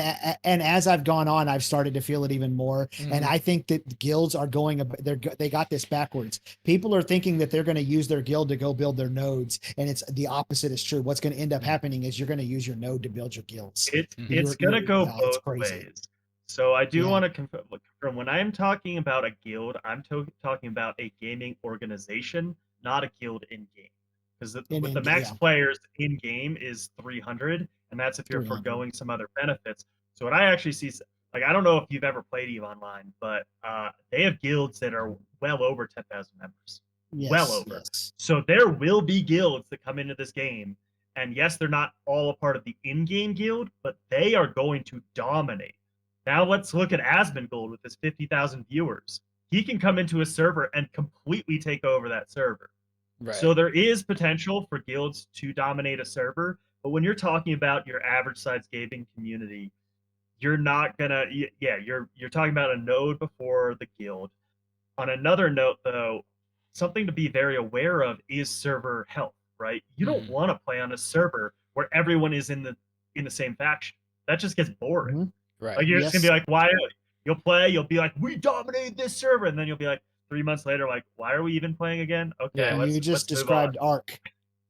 Speaker 3: as I've gone on, I've started to feel it even more. And
Speaker 1: Hmm.
Speaker 3: I think that guilds are they got this backwards. People are thinking that they're going to use their guild to go build their nodes, and it's the opposite is true. What's going to end up happening is you're going to use your node to build your guilds.
Speaker 2: it's gonna go
Speaker 3: Yeah, it's
Speaker 2: both
Speaker 3: crazy.
Speaker 2: ways. So I do
Speaker 3: Yeah.
Speaker 2: want to confirm, when I'm talking about a guild, I'm talking about a gaming organization, not a guild in game. Because with the max
Speaker 3: Yeah.
Speaker 2: players in game is 300, and that's if you're
Speaker 3: 300.
Speaker 2: foregoing some other benefits. So what I actually see, like, I don't know if you've ever played EVE Online, but they have guilds that are well over 10,000 members.
Speaker 3: Yes,
Speaker 2: well over.
Speaker 3: yes.
Speaker 2: So there will be guilds that come into this game, and yes, they're not all a part of the in-game guild, but they are going to dominate. Now let's look at Asmongold with his 50,000 viewers. He can come into a server and completely take over that server.
Speaker 1: Right.
Speaker 2: So there is potential for guilds to dominate a server, but when you're talking about your average size gaming community, you're not gonna, you're talking about a node before the guild. On another note, though, something to be very aware of is server health, right? You don't want to play on a server where everyone is in the same faction. That just gets boring.
Speaker 3: Mm-hmm.
Speaker 1: Right.
Speaker 2: Like you're just gonna be like, why? You'll play, you'll be like, we dominated this server, and then you'll be like, 3 months later, like, why are we even playing again? Okay,
Speaker 1: Yeah.
Speaker 3: You just
Speaker 2: let's move
Speaker 3: described
Speaker 2: on.
Speaker 3: Arc.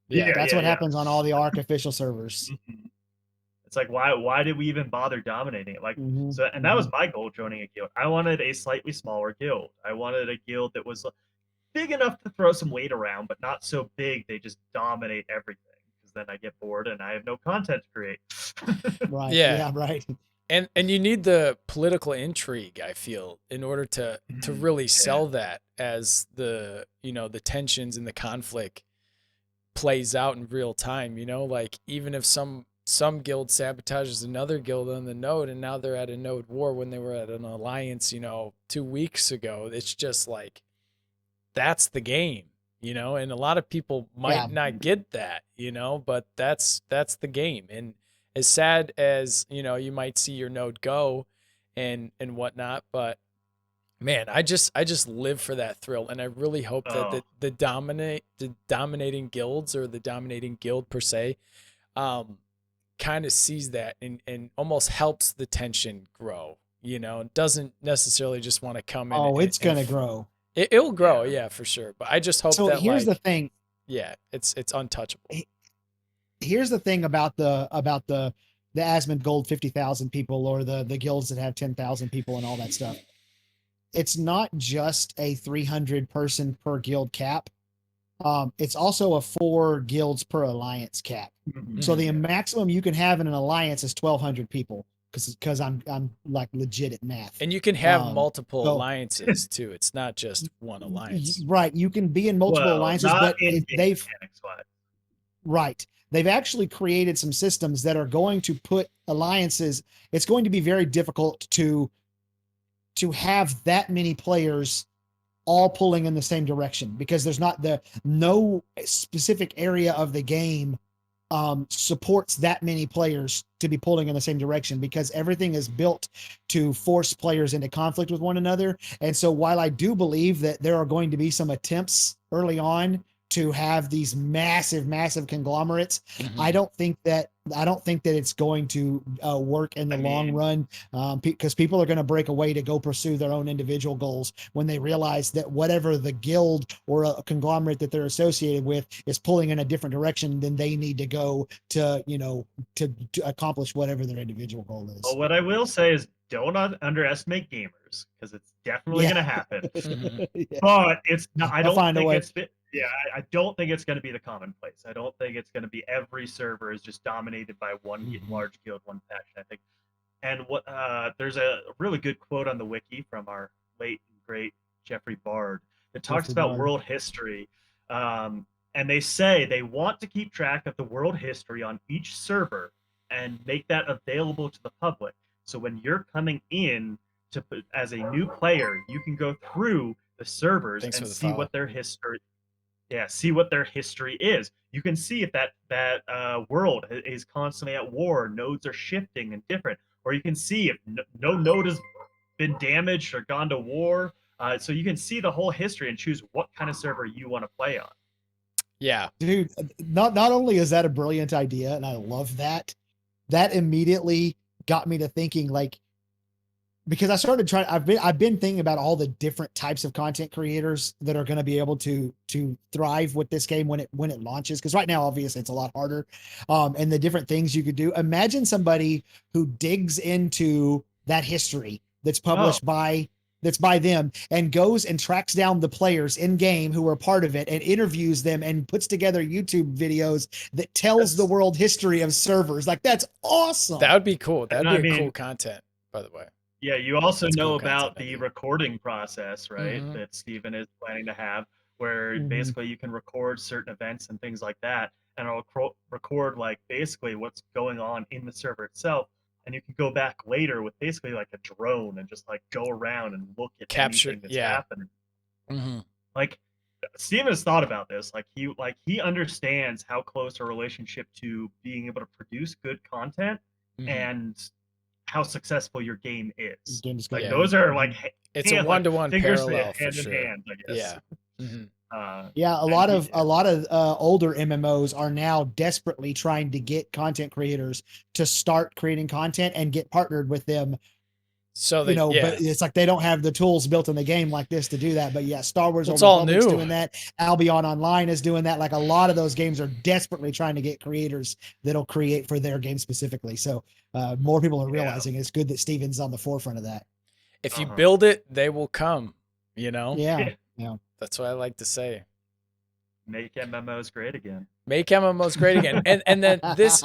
Speaker 1: Yeah.
Speaker 3: That's what happens on all the Arc official servers.
Speaker 2: Mhm. It's like, why did we even bother dominating it? Like,
Speaker 3: Mhm,
Speaker 2: so, and that was
Speaker 3: mhm.
Speaker 2: my goal joining a guild. I wanted a slightly smaller guild. I wanted a guild that was big enough to throw some weight around, but not so big they just dominate everything. Because then I get bored and I have no content to create.
Speaker 3: Right.
Speaker 1: Yeah.
Speaker 3: Yeah. Right.
Speaker 1: And you need the political intrigue, I feel, in order to really sell that as the the tensions and the conflict plays out in real time. Like even if some guild sabotages another guild on the node, and now they're at a node war when they were at an alliance 2 weeks ago, it's just like that's the game. And a lot of people might not get that, but that's the game. And as sad as you might see your node go and whatnot, but man, I just live for that thrill, and I really hope that the dominating guilds, or the dominating guild per se, kind of sees that and almost helps the tension grow. Doesn't necessarily just want to come in.
Speaker 3: Oh, it's gonna grow.
Speaker 1: It'll grow, yeah, for sure. But I just hope
Speaker 3: So
Speaker 1: that
Speaker 3: here's the thing.
Speaker 1: yeah, it's untouchable.
Speaker 3: Here's the thing about the Asmongold 50,000 people, or the guilds that have 10,000 people and all that stuff. It's not just a 300 person per guild cap. It's also a 4 guilds per alliance cap. So the maximum you can have in an alliance is 1,200 people. Because I'm like legit at math.
Speaker 1: And you can have multiple
Speaker 3: so-
Speaker 1: alliances too. It's not just one alliance.
Speaker 3: Right. You can be in multiple alliances,
Speaker 2: not
Speaker 3: but
Speaker 2: in
Speaker 3: they've
Speaker 2: mechanics-wise.
Speaker 3: right. They've actually created some systems that are going to put alliances. It's going to be very difficult to have that many players all pulling in the same direction, because there's no specific area of the game supports that many players to be pulling in the same direction, because everything is built to force players into conflict with one another. And so while I do believe that there are going to be some attempts early on to have these massive conglomerates, I don't think that it's going to work in the long run, because people are going to break away to go pursue their own individual goals when they realize that whatever the guild or a conglomerate that they're associated with is pulling in a different direction than they need to go to accomplish whatever their individual goal is.
Speaker 2: Well, what I will say is, don't underestimate gamers, because it's definitely going to happen.
Speaker 3: Yeah.
Speaker 2: But it's not. I
Speaker 3: They'll
Speaker 2: don't
Speaker 3: find a
Speaker 2: think
Speaker 3: way.
Speaker 2: it's. I don't think it's going to be the commonplace. I don't think it's going to be every server is just dominated by one large guild, one faction. I think, and what there's a really good quote on the wiki from our late and great Jeffrey Bard that talks
Speaker 3: Jeffrey
Speaker 2: about
Speaker 3: Bard.
Speaker 2: world history, and they say they want to keep track of the world history on each server and make that available to the public. So when you're coming in as a new player, you can go through the servers
Speaker 1: Thanks
Speaker 2: and
Speaker 1: for the
Speaker 2: see
Speaker 1: follow.
Speaker 2: what their history. Yeah, see what their history is. You can see if that world is constantly at war, nodes are shifting and different, or you can see if no node has been damaged or gone to war. So you can see the whole history and choose what kind of server you want to play on.
Speaker 1: Yeah.
Speaker 3: Dude, not only is that a brilliant idea, and I love that immediately got me to thinking, like, because I started trying, I've been thinking about all the different types of content creators that are going to be able to thrive with this game when it launches. Because right now, obviously, it's a lot harder, and the different things you could do. Imagine somebody who digs into that history that's published by that's by them and goes and tracks down the players in game who are part of it and interviews them and puts together YouTube videos that tells the world history of servers. Like, that's awesome.
Speaker 1: That would be cool. That'd
Speaker 2: And
Speaker 1: be
Speaker 2: I
Speaker 1: cool
Speaker 2: mean-
Speaker 1: content, by the way.
Speaker 2: Yeah, you also
Speaker 1: That's
Speaker 2: know
Speaker 1: cool
Speaker 2: about
Speaker 1: content
Speaker 2: the
Speaker 1: idea.
Speaker 2: recording process, right?
Speaker 1: Mhm.
Speaker 2: That Steven is planning to have, where
Speaker 3: Mhm.
Speaker 2: basically you can record certain events and things like that, and it'll record like basically what's going on in the server itself, and you can go back later with basically like a drone and just like go around and look at
Speaker 1: Capture-
Speaker 2: anything that's
Speaker 1: yeah.
Speaker 2: happening.
Speaker 1: Mm-hmm.
Speaker 2: Like Steven has thought about this. Like he understands how close a relationship to being able to produce good content
Speaker 1: Mm-hmm.
Speaker 2: and how successful your game is.
Speaker 3: Game is
Speaker 2: Like
Speaker 3: good.
Speaker 1: Yeah.
Speaker 2: those are like
Speaker 1: It's
Speaker 2: hand,
Speaker 1: a
Speaker 2: like,
Speaker 1: one-to-one
Speaker 2: fingers
Speaker 1: parallel for
Speaker 2: hand
Speaker 1: sure.
Speaker 2: in hand, I guess.
Speaker 1: Yeah. Mm-hmm.
Speaker 3: Yeah, a
Speaker 2: And
Speaker 3: lot
Speaker 2: he-
Speaker 3: of older MMOs are now desperately trying to get content creators to start creating content and get partnered with them.
Speaker 1: So they,
Speaker 3: You know,
Speaker 1: yeah.
Speaker 3: but it's like they don't have the tools built in the game like this to do that. But yeah, Star Wars
Speaker 1: Well, it's
Speaker 3: Old
Speaker 1: all
Speaker 3: Republic's
Speaker 1: new.
Speaker 3: doing that. Albion Online is doing that. Like, a lot of those games are desperately trying to get creators that'll create for their game specifically. So more people are
Speaker 2: Yeah.
Speaker 3: realizing it's good that Steven's on the forefront of that.
Speaker 1: If you
Speaker 2: Uh-huh.
Speaker 1: build it, they will come. You know.
Speaker 3: Yeah.
Speaker 1: That's what I like to say.
Speaker 2: Make MMOs great again.
Speaker 1: Make MMOs great again. And then this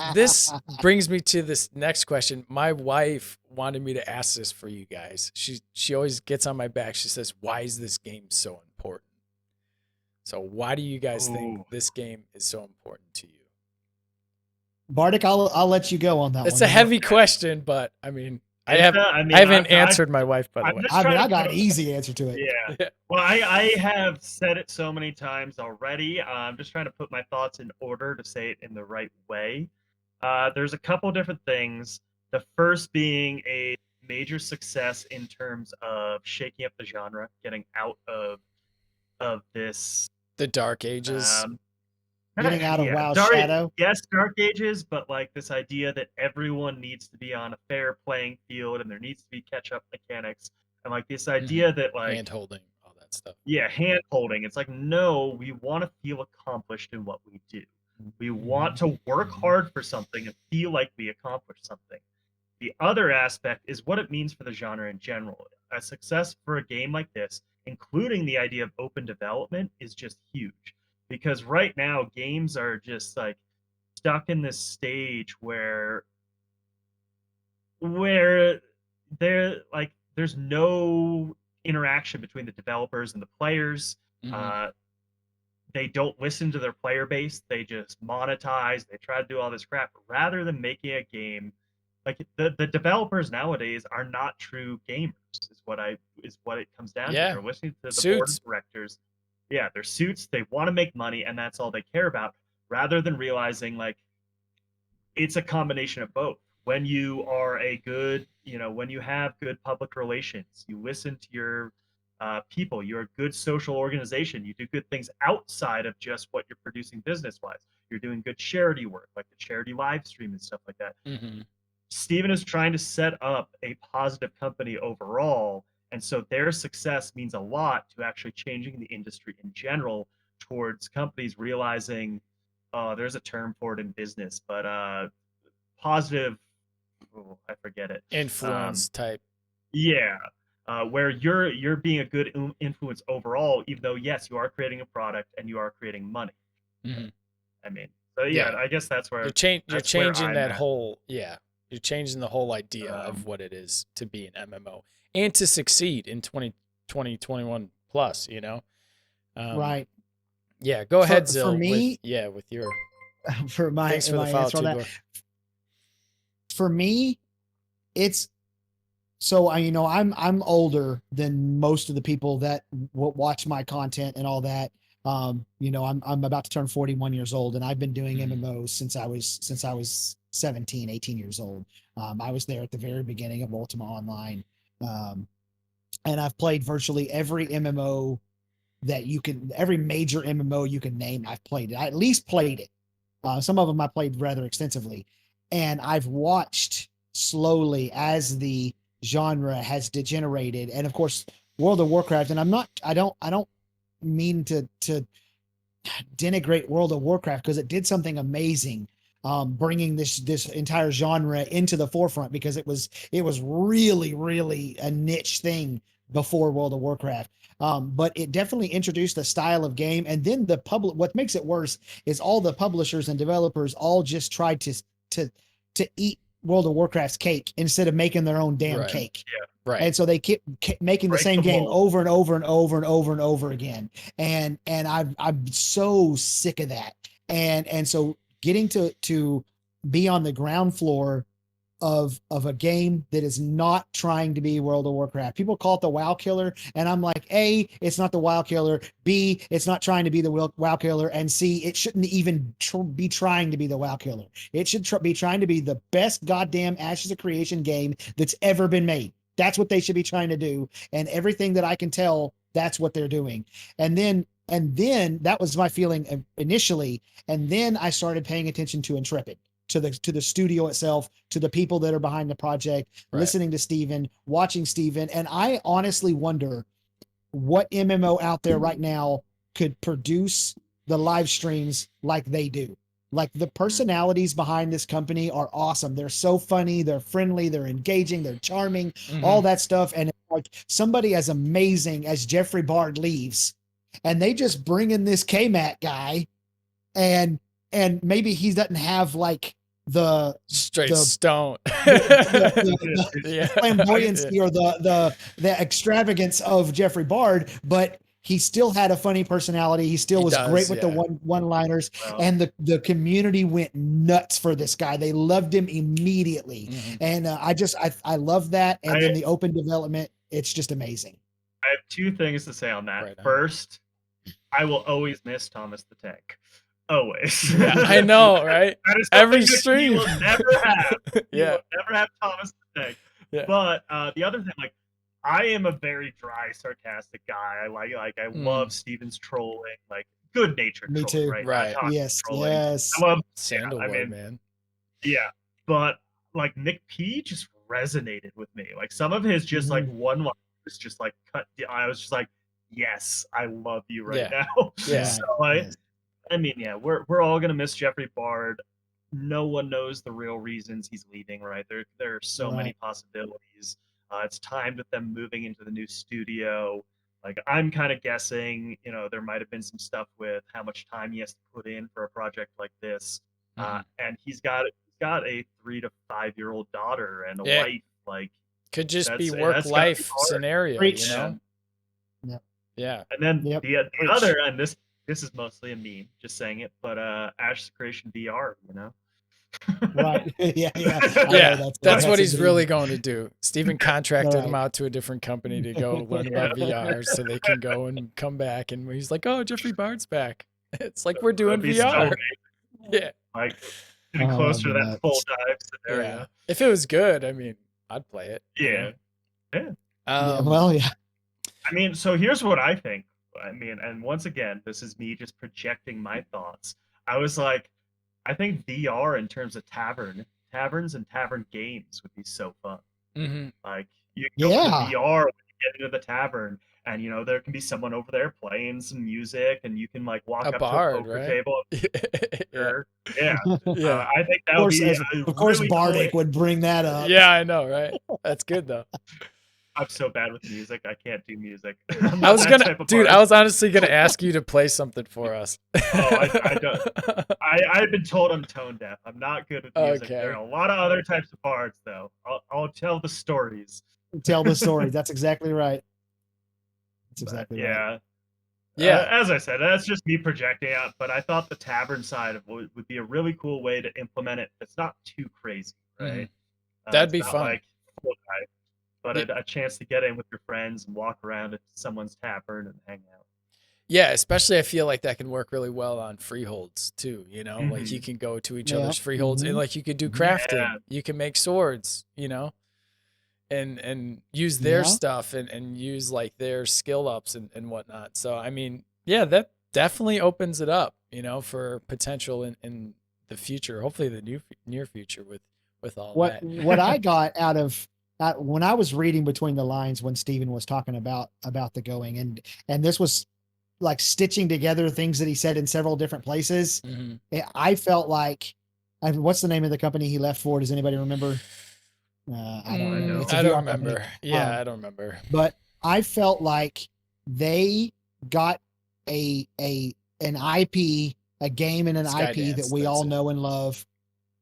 Speaker 1: brings me to this next question. My wife wanted me to ask this for you guys. She always gets on my back. She says, "Why is this game so important?" So why do you guys think
Speaker 2: Ooh.
Speaker 1: this game is so important to you?
Speaker 3: Bardic, I'll let you go on that
Speaker 1: It's
Speaker 3: one.
Speaker 1: a heavy question, but I mean, I
Speaker 2: It's,
Speaker 1: haven't
Speaker 2: I mean,
Speaker 1: I haven't
Speaker 2: I've-
Speaker 1: answered my wife, by the
Speaker 2: I'm
Speaker 1: way.
Speaker 2: just
Speaker 3: I mean,
Speaker 2: trying
Speaker 3: I
Speaker 2: to
Speaker 3: got
Speaker 2: put
Speaker 3: an
Speaker 2: a-
Speaker 3: easy answer to it.
Speaker 2: Yeah. Well, I have said it so many times already. I'm just trying to put my thoughts in order to say it in the right way. There's a couple different things. The first being a major success in terms of shaking up the genre, getting out of this
Speaker 1: The Dark Ages.
Speaker 3: Getting out of
Speaker 2: yeah,
Speaker 3: WoW
Speaker 2: Dark-
Speaker 3: Shadow.
Speaker 2: Yes, Dark Ages, but like this idea that everyone needs to be on a fair playing field and there needs to be catch-up mechanics, and like this idea that like
Speaker 1: Hand holding, all that stuff.
Speaker 2: yeah, hand holding. It's like, no, we want to feel accomplished in what we do. We want to work hard for something and feel like we accomplished something. The other aspect is what it means for the genre in general. A success for a game like this, including the idea of open development, is just huge. Because right now, games are just like stuck in this stage where they're like there's no interaction between the developers and the players.
Speaker 1: Mhm.
Speaker 2: They don't listen to their player base. They just monetize. They try to do all this crap rather than making a game. Like the developers nowadays are not true gamers. Is what it comes down
Speaker 1: Yeah.
Speaker 2: to. They're listening to the board
Speaker 1: Suits.
Speaker 2: of directors. Yeah, they're suits. They want to make money, and that's all they care about. Rather than realizing like it's a combination of both. When you are a good, when you have good public relations, you listen to your people, you're a good social organization, you do good things outside of just what you're producing business wise. You're doing good charity work, like the charity live stream and stuff like that.
Speaker 1: Mhm.
Speaker 2: Steven is trying to set up a positive company overall. And so their success means a lot to actually changing the industry in general towards companies realizing, there's a term for it in business, but positive, I forget it.
Speaker 1: Influence type.
Speaker 2: Yeah. Where you're being a good influence overall, even though yes, you are creating a product and you are creating money.
Speaker 1: Mhm.
Speaker 2: I mean, so yeah,
Speaker 1: Yeah.
Speaker 2: I guess that's where
Speaker 1: You're
Speaker 2: that's where
Speaker 1: changing
Speaker 2: I'm
Speaker 1: that
Speaker 2: at.
Speaker 1: whole You're changing the whole idea of what it is to be an MMO and to succeed in 2021 plus.
Speaker 3: Right.
Speaker 1: Yeah. Go ahead,
Speaker 3: For
Speaker 1: Zill.
Speaker 3: me-
Speaker 1: with your
Speaker 3: For my,
Speaker 1: thanks for the
Speaker 3: my
Speaker 1: follow
Speaker 3: answer on
Speaker 1: too.
Speaker 3: that.
Speaker 1: Go-
Speaker 3: For me, it's so I'm older than most of the people that watch my content and all that. I'm about to turn 41 years old, and I've been doing
Speaker 1: Mhm.
Speaker 3: MMOs since I was 17, 18 years old. I was there at the very beginning of Ultima Online. And I've played virtually every MMO every major MMO you can name. I've played it. I at least played it. Some of them I played rather extensively, and I've watched slowly as the genre has degenerated. And of course, World of Warcraft. And I don't mean to denigrate World of Warcraft, because it did something amazing, bringing this entire genre into the forefront, because it was really, really a niche thing before World of Warcraft. But it definitely introduced a style of game. And then the public, what makes it worse is all the publishers and developers all just tried to eat World of Warcraft's cake instead of making their own damn
Speaker 1: Right.
Speaker 3: cake.
Speaker 1: Right.
Speaker 3: And so they keep making the
Speaker 2: Break
Speaker 3: same
Speaker 2: the
Speaker 3: game
Speaker 2: mold.
Speaker 3: over and over and over and over and over again. And I'm so sick of that. And so getting to be on the ground floor of a game that is not trying to be World of Warcraft. People call it the WoW killer, and I'm like, A, it's not the WoW killer. B, it's not trying to be the WoW killer, and C, it shouldn't even be trying to be the WoW killer. It should be trying to be the best goddamn Ashes of Creation game that's ever been made. That's what they should be trying to do, and everything that I can tell, that's what they're doing. And then that was my feeling initially, and then I started paying attention to Intrepid, to the studio itself, to the people that are behind the project,
Speaker 1: Right.
Speaker 3: listening to Steven, watching Steven. And I honestly wonder what MMO out there right now could produce the live streams like they do. Like the personalities behind this company are awesome. They're so funny, they're friendly, they're engaging, they're charming,
Speaker 1: Mhm.
Speaker 3: all that stuff. And like somebody as amazing as Jeffrey Bard leaves, and they just bring in this KMAT guy, and maybe he doesn't have like the
Speaker 1: Straight
Speaker 3: the-
Speaker 1: stone.
Speaker 3: the
Speaker 1: Yeah.
Speaker 3: flamboyancy or the extravagance of Jeffrey Bard, but he still had a funny personality. He still
Speaker 1: He
Speaker 3: was
Speaker 1: does,
Speaker 3: great with the
Speaker 1: yeah.
Speaker 3: one-liners,
Speaker 2: Well,
Speaker 3: and the community went nuts for this guy. They loved him immediately.
Speaker 1: Mhm.
Speaker 3: And I love that. And
Speaker 2: I-
Speaker 3: then the open development, it's just amazing.
Speaker 2: I have two things to say on that.
Speaker 1: Right on.
Speaker 2: First, I will always miss Thomas the Tank. Always.
Speaker 1: Yeah, I know, right?
Speaker 2: That is
Speaker 1: Every
Speaker 2: something that
Speaker 1: stream.
Speaker 2: you will never have. You
Speaker 1: Yeah.
Speaker 2: will never have Thomas the Tank.
Speaker 1: Yeah.
Speaker 2: But the other thing, like, I am a very dry, sarcastic guy. I I love Steven's trolling, like good natured
Speaker 3: Me
Speaker 2: trolling,
Speaker 3: too.
Speaker 2: right?
Speaker 1: Right.
Speaker 2: Not toxic
Speaker 3: Yes,
Speaker 2: trolling.
Speaker 3: yes.
Speaker 2: I love
Speaker 1: Sandalwood,
Speaker 2: mean-
Speaker 1: man.
Speaker 2: yeah. But like Nick P just resonated with me. Like some of his just like one line was just like cut. I was just like, yes, I love you right now.
Speaker 1: Yeah.
Speaker 2: So I mean, yeah, we're all gonna miss Jeffrey Bard. No one knows the real reasons he's leaving, right? There are so many possibilities. It's timed with them moving into the new studio. Like I'm kind of guessing, there might have been some stuff with how much time he has to put in for a project like this. And he's got a 3 to 5 year old daughter and a
Speaker 1: Yeah.
Speaker 2: wife. Like,
Speaker 1: Could just be
Speaker 2: That's gotta
Speaker 1: work
Speaker 2: be
Speaker 1: life
Speaker 2: hard.
Speaker 1: scenario,
Speaker 3: Preach.
Speaker 1: you know?
Speaker 3: Yep.
Speaker 1: Yeah.
Speaker 2: and then
Speaker 3: Yep.
Speaker 2: the
Speaker 3: Preach.
Speaker 2: other, and this is mostly a meme, just saying it, but Ashes of Creation VR,
Speaker 3: Right. Yeah. Yeah.
Speaker 1: Yeah, that's what
Speaker 3: a
Speaker 1: he's
Speaker 3: dream.
Speaker 1: really going to do. Steven contracted him
Speaker 3: Right.
Speaker 1: out to a different company to go learn about VR so they can go and come back. And he's like, oh, Jeffrey Bard's back. It's like we're doing
Speaker 2: That'd be so
Speaker 1: VR.
Speaker 2: amazing.
Speaker 1: Yeah.
Speaker 2: Like getting
Speaker 3: Oh,
Speaker 2: closer to that
Speaker 3: nuts.
Speaker 2: full dive scenario.
Speaker 1: Yeah. If it was good, I mean, I'd play it. you
Speaker 2: Yeah.
Speaker 1: know?
Speaker 3: Yeah, well, yeah.
Speaker 2: I mean, so here's what I think. I mean, and once again, this is me just projecting my thoughts. I was like, I think VR in terms of taverns and tavern games would be so fun.
Speaker 1: Mhm.
Speaker 2: Like you can go
Speaker 3: Yeah.
Speaker 2: to VR when you get into the tavern, and there can be someone over there playing some music, and you can like walk
Speaker 1: A
Speaker 2: up
Speaker 1: bard,
Speaker 2: to a poker
Speaker 1: right?
Speaker 2: table.
Speaker 1: yeah.
Speaker 2: Yeah,
Speaker 1: Yeah.
Speaker 2: I think that
Speaker 3: Of
Speaker 2: would
Speaker 3: course,
Speaker 2: be
Speaker 3: of course,
Speaker 2: really
Speaker 3: Bardic
Speaker 2: cool.
Speaker 3: would bring that up.
Speaker 1: Yeah, I know, right? That's good though.
Speaker 2: I'm so bad with music. I can't do music.
Speaker 1: I was I was honestly gonna ask you to play something for us.
Speaker 2: I don't. I've been told I'm tone deaf. I'm not good with music.
Speaker 1: Okay.
Speaker 2: There are a lot of other types of bards, though. I'll tell the stories.
Speaker 3: Tell the story. That's exactly right. That's
Speaker 2: But,
Speaker 3: exactly right.
Speaker 2: yeah.
Speaker 1: Yeah.
Speaker 2: As I said, that's just me projecting out. But I thought the tavern side of would be a really cool way to implement it. It's not too crazy, right?
Speaker 1: That'd
Speaker 2: it's
Speaker 1: be
Speaker 2: not
Speaker 1: fun.
Speaker 2: Like full dive, but a chance to get in with your friends and walk around at someone's tavern and hang out.
Speaker 1: Yeah, especially I feel like that can work really well on freeholds too, like
Speaker 2: Mhm.
Speaker 1: you can go to each
Speaker 3: Yeah.
Speaker 1: other's freeholds and
Speaker 3: Mhm.
Speaker 1: like you could do crafting.
Speaker 2: Yeah.
Speaker 1: You can make swords, and use their
Speaker 3: Yeah.
Speaker 1: stuff and use like their skill ups and whatnot. So I mean, yeah, that definitely opens it up, for potential in the future, hopefully the near future with all
Speaker 3: What
Speaker 1: that.
Speaker 3: what I got out of when I was reading between the lines when Steven was talking about the going, and this was like stitching together things that he said in several different places.
Speaker 1: Mhm.
Speaker 3: I felt like, what's the name of the company he left for? Does anybody remember? I don't remember. It's a
Speaker 1: I don't
Speaker 3: VR company.
Speaker 1: remember. Yeah, I don't remember.
Speaker 3: But I felt like they got an IP, a game and an IP that
Speaker 1: Skydance,
Speaker 3: we all
Speaker 1: that's it.
Speaker 3: know and love.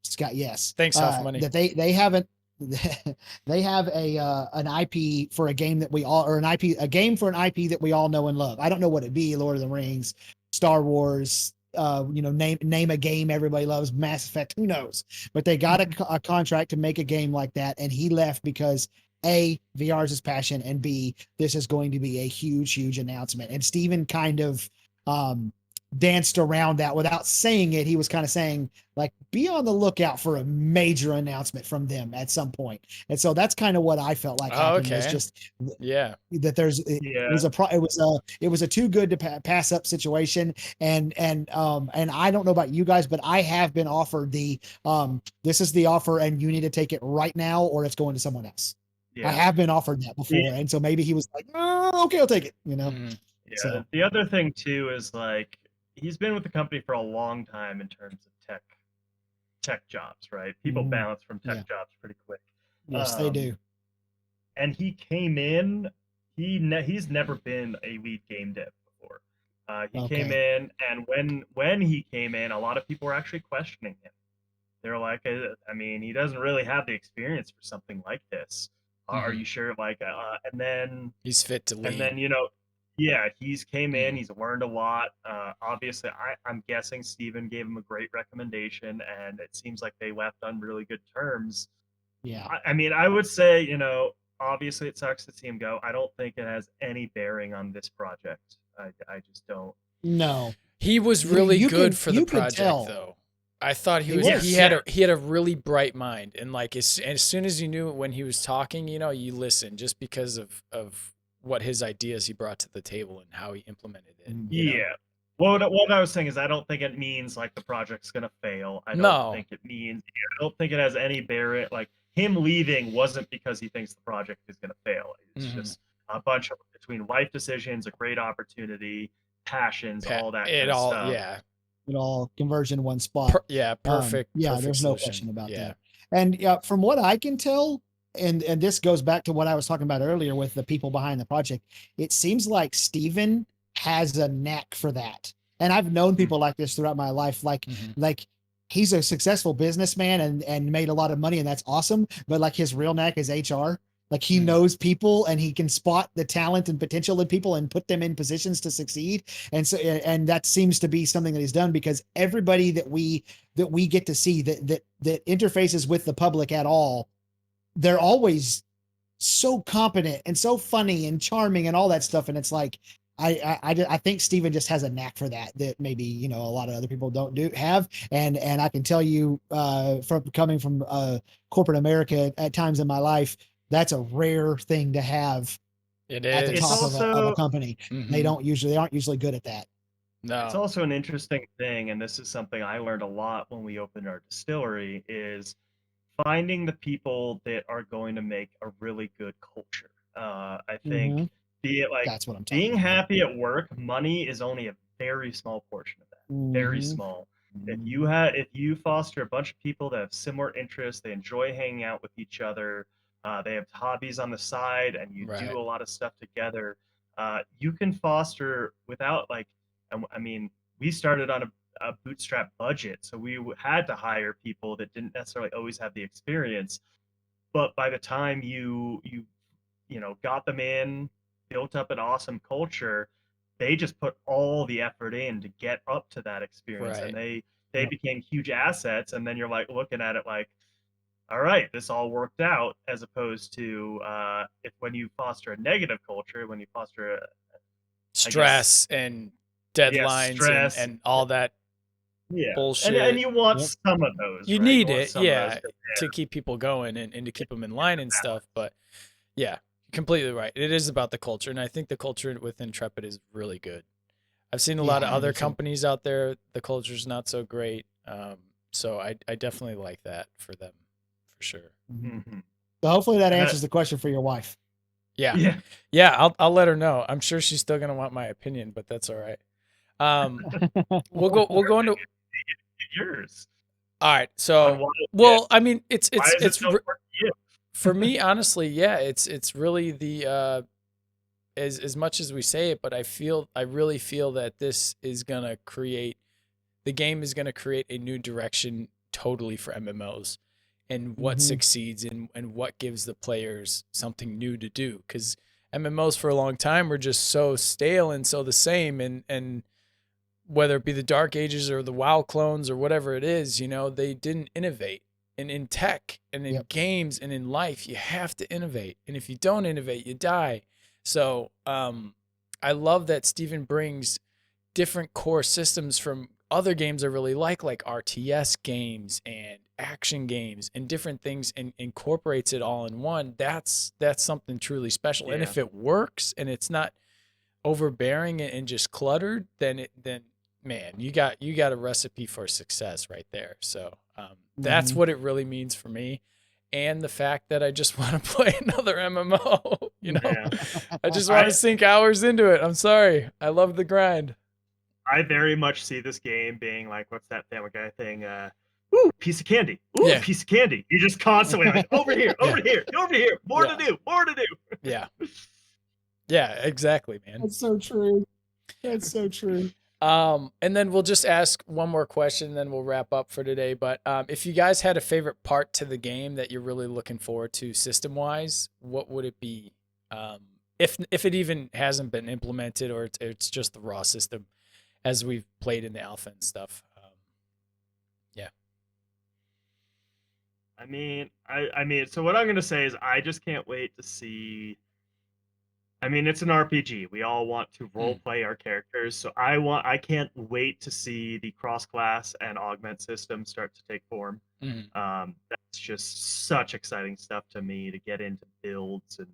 Speaker 3: Scott, yes.
Speaker 1: Thanks, Huff Money.
Speaker 3: That they haven't they have an IP for a game that we all, or a game for an IP that we all know and love. I don't know what it'd be, Lord of the Rings, Star Wars, name a game everybody loves, Mass Effect, who knows? But they got a contract to make a game like that, and he left because A, VR is his passion, and B, this is going to be a huge announcement. And Steven kind of danced around that without saying it. He was kind of saying, like, be on the lookout for a major announcement from them at some point. And so that's kind of what I felt like happened, was
Speaker 1: Okay.
Speaker 3: just
Speaker 1: Yeah.
Speaker 3: that it was a too good to pass up situation. And I don't know about you guys, but I have been offered this is the offer and you need to take it right now or it's going to someone else.
Speaker 2: Yeah.
Speaker 3: I have been offered that before. And so maybe he was like, oh, okay, I'll take it,
Speaker 1: Mhm.
Speaker 2: Yeah.
Speaker 3: So-
Speaker 2: The other thing too is like he's been with the company for a long time in terms of tech jobs, right? People
Speaker 3: Mhm.
Speaker 2: bounce from tech
Speaker 3: Yeah.
Speaker 2: jobs pretty quick.
Speaker 3: Yes, they do.
Speaker 2: And he came in. He's never been a lead game dev before. He came in, and when he came in, a lot of people were actually questioning him. They're like, I mean, he doesn't really have the experience for something like this. Are you sure? Like, and then
Speaker 1: He's fit to lead.
Speaker 2: and then yeah, he's came in. He's learned a lot. Obviously, I'm guessing Steven gave him a great recommendation, and it seems like they left on really good terms.
Speaker 3: Yeah.
Speaker 2: I mean, I would say, obviously it sucks to see him go. I don't think it has any bearing on this project. I just don't.
Speaker 3: No.
Speaker 1: He was
Speaker 3: You-
Speaker 1: really
Speaker 3: you
Speaker 1: good
Speaker 3: could-
Speaker 1: for the
Speaker 3: you could
Speaker 1: project,
Speaker 3: tell.
Speaker 1: though. I thought he
Speaker 3: He
Speaker 1: was.
Speaker 3: was,
Speaker 1: He had a really bright mind, and like as soon as you knew when he was talking, you listen just because of what his ideas he brought to the table and how he implemented it. you know?
Speaker 2: Yeah. What I was saying is I don't think it means like the project's gonna fail. I don't
Speaker 1: No.
Speaker 2: think it means. I don't think it has any bearing. Like him leaving wasn't because he thinks the project is gonna fail. It's
Speaker 1: Mhm.
Speaker 2: just a bunch of between life decisions, a great opportunity, passions, all that kind
Speaker 1: It
Speaker 2: of
Speaker 1: all,
Speaker 2: stuff.
Speaker 1: yeah,
Speaker 3: It all conversion in one spot.
Speaker 1: perfect.
Speaker 3: Yeah,
Speaker 1: perfect
Speaker 3: there's no
Speaker 1: solution.
Speaker 3: question about
Speaker 1: Yeah.
Speaker 3: that. And from what I can tell, and this goes back to what I was talking about earlier with the people behind the project, it seems like Steven has a knack for that. And I've known people like this throughout my life.
Speaker 1: Mhm.
Speaker 3: Like he's a successful businessman and made a lot of money, and that's awesome. But like his real knack is HR. Like he
Speaker 1: Mhm.
Speaker 3: knows people and he can spot the talent and potential in people and put them in positions to succeed. And so, and that seems to be something that he's done, because everybody that we get to see that interfaces with the public at all, they're always so competent and so funny and charming and all that stuff. And it's like, I think Steven just has a knack for that maybe, a lot of other people don't have. And I can tell you, from coming from corporate America at times in my life, that's a rare thing to have
Speaker 1: It
Speaker 3: at the
Speaker 1: is.
Speaker 3: top of a
Speaker 2: also-
Speaker 3: company.
Speaker 1: Mhm.
Speaker 3: They aren't usually good at that.
Speaker 1: No.
Speaker 2: It's also an interesting thing, and this is something I learned a lot when we opened our distillery, is finding the people that are going to make a really good culture. I think
Speaker 3: Mhm.
Speaker 2: be it like
Speaker 3: That's what I'm talking
Speaker 2: being
Speaker 3: about.
Speaker 2: happy at work, money is only a very small portion of that. Very
Speaker 3: Mhm.
Speaker 2: small. If you foster a bunch of people that have similar interests, they enjoy hanging out with each other, they have hobbies on the side, and you
Speaker 1: Right.
Speaker 2: do a lot of stuff together, you can foster without like, I mean, we started on a bootstrap budget, so we had to hire people that didn't necessarily always have the experience. But by the time you got them in, built up an awesome culture, they just put all the effort in to get up to that experience,
Speaker 1: Right.
Speaker 2: and they
Speaker 3: Yep.
Speaker 2: became huge assets. And then you're like looking at it like, all right, this all worked out. As opposed to if when you foster a negative culture, when you foster a
Speaker 1: Stress and deadlines
Speaker 2: stress.
Speaker 1: and all that
Speaker 2: yeah,
Speaker 1: bullshit.
Speaker 2: and you want
Speaker 3: Yep.
Speaker 2: some of those.
Speaker 1: You
Speaker 2: right?
Speaker 1: need
Speaker 2: want
Speaker 1: it,
Speaker 2: some of those
Speaker 1: yeah,
Speaker 2: 'cause
Speaker 1: to keep people going and to keep them in line and stuff. But yeah, completely right. It is about the culture, and I think the culture with Intrepid is really good. I've seen a lot of
Speaker 3: Yeah,
Speaker 1: other
Speaker 3: 100%.
Speaker 1: companies out there. The culture's not so great, so I definitely like that for them, for sure.
Speaker 2: Mhm.
Speaker 3: So hopefully that
Speaker 2: And
Speaker 3: answers the question for your wife.
Speaker 1: Yeah,
Speaker 2: Yeah.
Speaker 1: yeah. I'll let her know. I'm sure she's still gonna want my opinion, but that's all right. We'll go into.
Speaker 2: Yours.
Speaker 1: All right,
Speaker 2: On
Speaker 1: so
Speaker 2: why-
Speaker 1: well, I mean, it's
Speaker 2: why is
Speaker 1: it's
Speaker 2: it so important to you?
Speaker 1: for me, honestly, yeah, it's really the as much as we say it, but I really feel that this is gonna create the game is gonna create a new direction totally for MMOs and what
Speaker 3: Mhm.
Speaker 1: succeeds and what gives the players something new to do. Because MMOs for a long time were just so stale and so the same, and whether it be the Dark Ages or the WoW clones or whatever it is, they didn't innovate. And in tech and in
Speaker 3: Yep.
Speaker 1: games and in life, you have to innovate. And if you don't innovate, you die. So I love that Steven brings different core systems from other games I really like RTS games and action games and different things, and incorporates it all in one. That's something truly special. And
Speaker 2: Yeah.
Speaker 1: if it works and it's not overbearing and just cluttered, then man, you got a recipe for success right there. So that's
Speaker 3: Mhm.
Speaker 1: what it really means for me. And the fact that I just want to play another MMO,
Speaker 2: Yeah.
Speaker 1: I just want
Speaker 2: I-
Speaker 1: to sink hours into it. I'm sorry. I love the grind.
Speaker 2: I very much see this game being like, what's that Family Guy thing? Ooh, piece of candy. Ooh,
Speaker 1: Yeah.
Speaker 2: piece of candy. You just constantly like over here, over here, over here. More to do, more to do.
Speaker 1: Yeah. Yeah, exactly, man.
Speaker 3: That's so true. That's so true.
Speaker 1: And then we'll just ask one more question, then we'll wrap up for today. But if you guys had a favorite part to the game that you're really looking forward to system-wise, what would it be? If it even hasn't been implemented, or it's just the raw system as we've played in the alpha and stuff. Yeah.
Speaker 2: I mean, so what I'm gonna say is I just can't wait to see. I mean, it's an RPG. We all want to role play our characters, so I can't wait to see the cross-class and augment system start to take form.
Speaker 1: Mhm.
Speaker 2: That's just such exciting stuff to me to get into builds and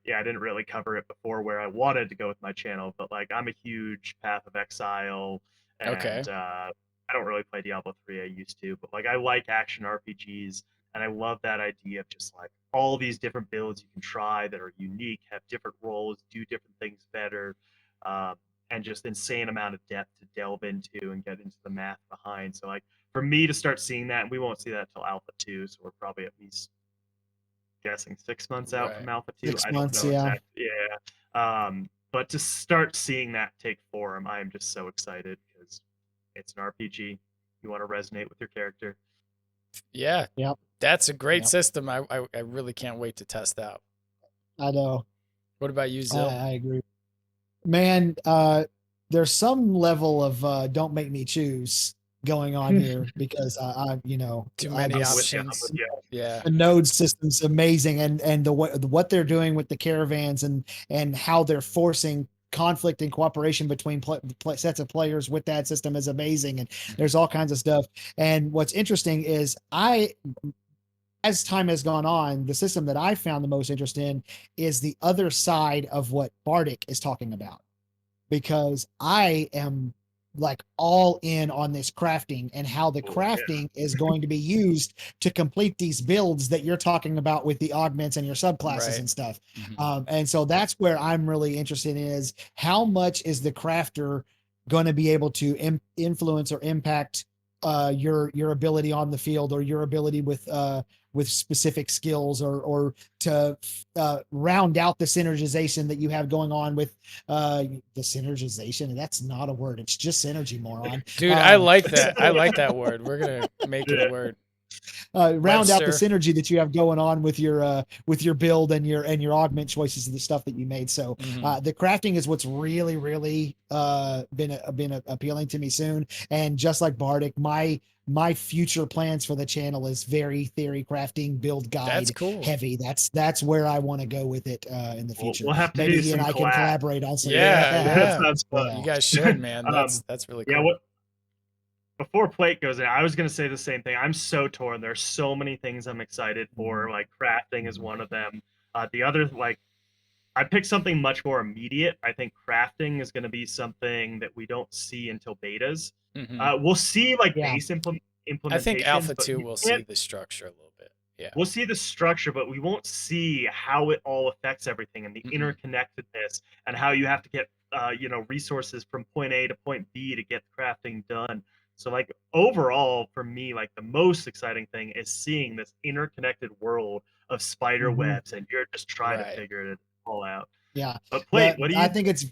Speaker 2: yeah, I didn't really cover it before where I wanted to go with my channel, but like I'm a huge Path of Exile, and
Speaker 1: Okay.
Speaker 2: I don't really play Diablo 3. I used to, but like I like action RPGs, and I love that idea of just like all these different builds you can try that are unique, have different roles, do different things better, um, and just insane amount of depth to delve into and get into the math behind. So like for me to start seeing that, and we won't see that till Alpha 2, so we're probably at least guessing 6 months out
Speaker 1: Right.
Speaker 2: from Alpha 2.
Speaker 3: 6
Speaker 2: I don't
Speaker 3: months,
Speaker 2: know
Speaker 3: yeah.
Speaker 2: exactly. Yeah. But to start seeing that take form, I am just so excited because it's an RPG. You want to resonate with your character.
Speaker 1: Yeah.
Speaker 3: Yep.
Speaker 1: That's a great
Speaker 3: Yep.
Speaker 1: system. I really can't wait to test out.
Speaker 3: I know.
Speaker 1: What about you, Zil?
Speaker 3: I agree. Man, there's some level of don't make me choose going on here because
Speaker 1: Too
Speaker 3: I
Speaker 1: many
Speaker 3: just-
Speaker 1: options.
Speaker 2: Yeah.
Speaker 1: Yeah.
Speaker 3: the node system's amazing, and what they're doing with the caravans and how they're forcing conflict and cooperation between sets of players with that system is amazing, and there's all kinds of stuff. And what's interesting is as time has gone on, the system that I found the most interest in is the other side of what Bardic is talking about, because I am like all in on this crafting and how the
Speaker 2: Oh, yeah.
Speaker 3: crafting is going to be used to complete these builds that you're talking about with the augments and your subclasses
Speaker 1: Right.
Speaker 3: and stuff.
Speaker 1: Mhm.
Speaker 3: And so that's where I'm really interested in is how much is the crafter going to be able to influence or impact your ability on the field, or your ability with specific skills, or to round out the synergization that you have going on with the synergization. That's not a word. It's just synergy, moron.
Speaker 1: Dude, I
Speaker 3: Um,
Speaker 1: like that. I like that word. We're gonna make it a word.
Speaker 3: round out the
Speaker 1: Webster.
Speaker 3: synergy that you have going on with your build and your augment choices of the stuff that you made. So
Speaker 1: Mhm.
Speaker 3: the crafting is what's really been appealing to me soon. And just like Bardic, my future plans for the channel is very theory crafting, build guide
Speaker 1: That's cool.
Speaker 3: heavy. That's where I want to go with it in the future.
Speaker 2: We'll have to
Speaker 3: Maybe
Speaker 2: do
Speaker 3: he and
Speaker 2: some
Speaker 3: I can
Speaker 2: collab.
Speaker 3: collaborate on some.
Speaker 1: Yeah,
Speaker 2: That
Speaker 1: yeah.
Speaker 2: sounds fun.
Speaker 3: Yeah.
Speaker 1: You guys should, man.
Speaker 2: Um,
Speaker 1: That's really
Speaker 2: Yeah,
Speaker 1: cool.
Speaker 2: what before Plate goes in, I was gonna say the same thing. I'm so torn. There's so many things I'm excited for. Like crafting is one of them. The other, like, I picked something much more immediate. I think crafting is gonna be something that we don't see until betas.
Speaker 1: Mhm.
Speaker 2: We'll see like
Speaker 3: Yeah.
Speaker 2: base
Speaker 1: I
Speaker 2: implementation.
Speaker 1: think Alpha
Speaker 2: but
Speaker 1: 2
Speaker 2: you
Speaker 1: will
Speaker 2: can't-
Speaker 1: see the structure a little bit. Yeah.
Speaker 2: We'll see the structure, but we won't see how it all affects everything and the
Speaker 1: Mhm.
Speaker 2: interconnectedness and how you have to get resources from point A to point B to get crafting done. So like overall for me, like the most exciting thing is seeing this interconnected world of spider
Speaker 3: Mhm.
Speaker 2: webs and you're just trying
Speaker 1: Right.
Speaker 2: to figure it all out.
Speaker 3: Yeah.
Speaker 2: But Plate,
Speaker 3: But
Speaker 2: what do you
Speaker 3: I think it's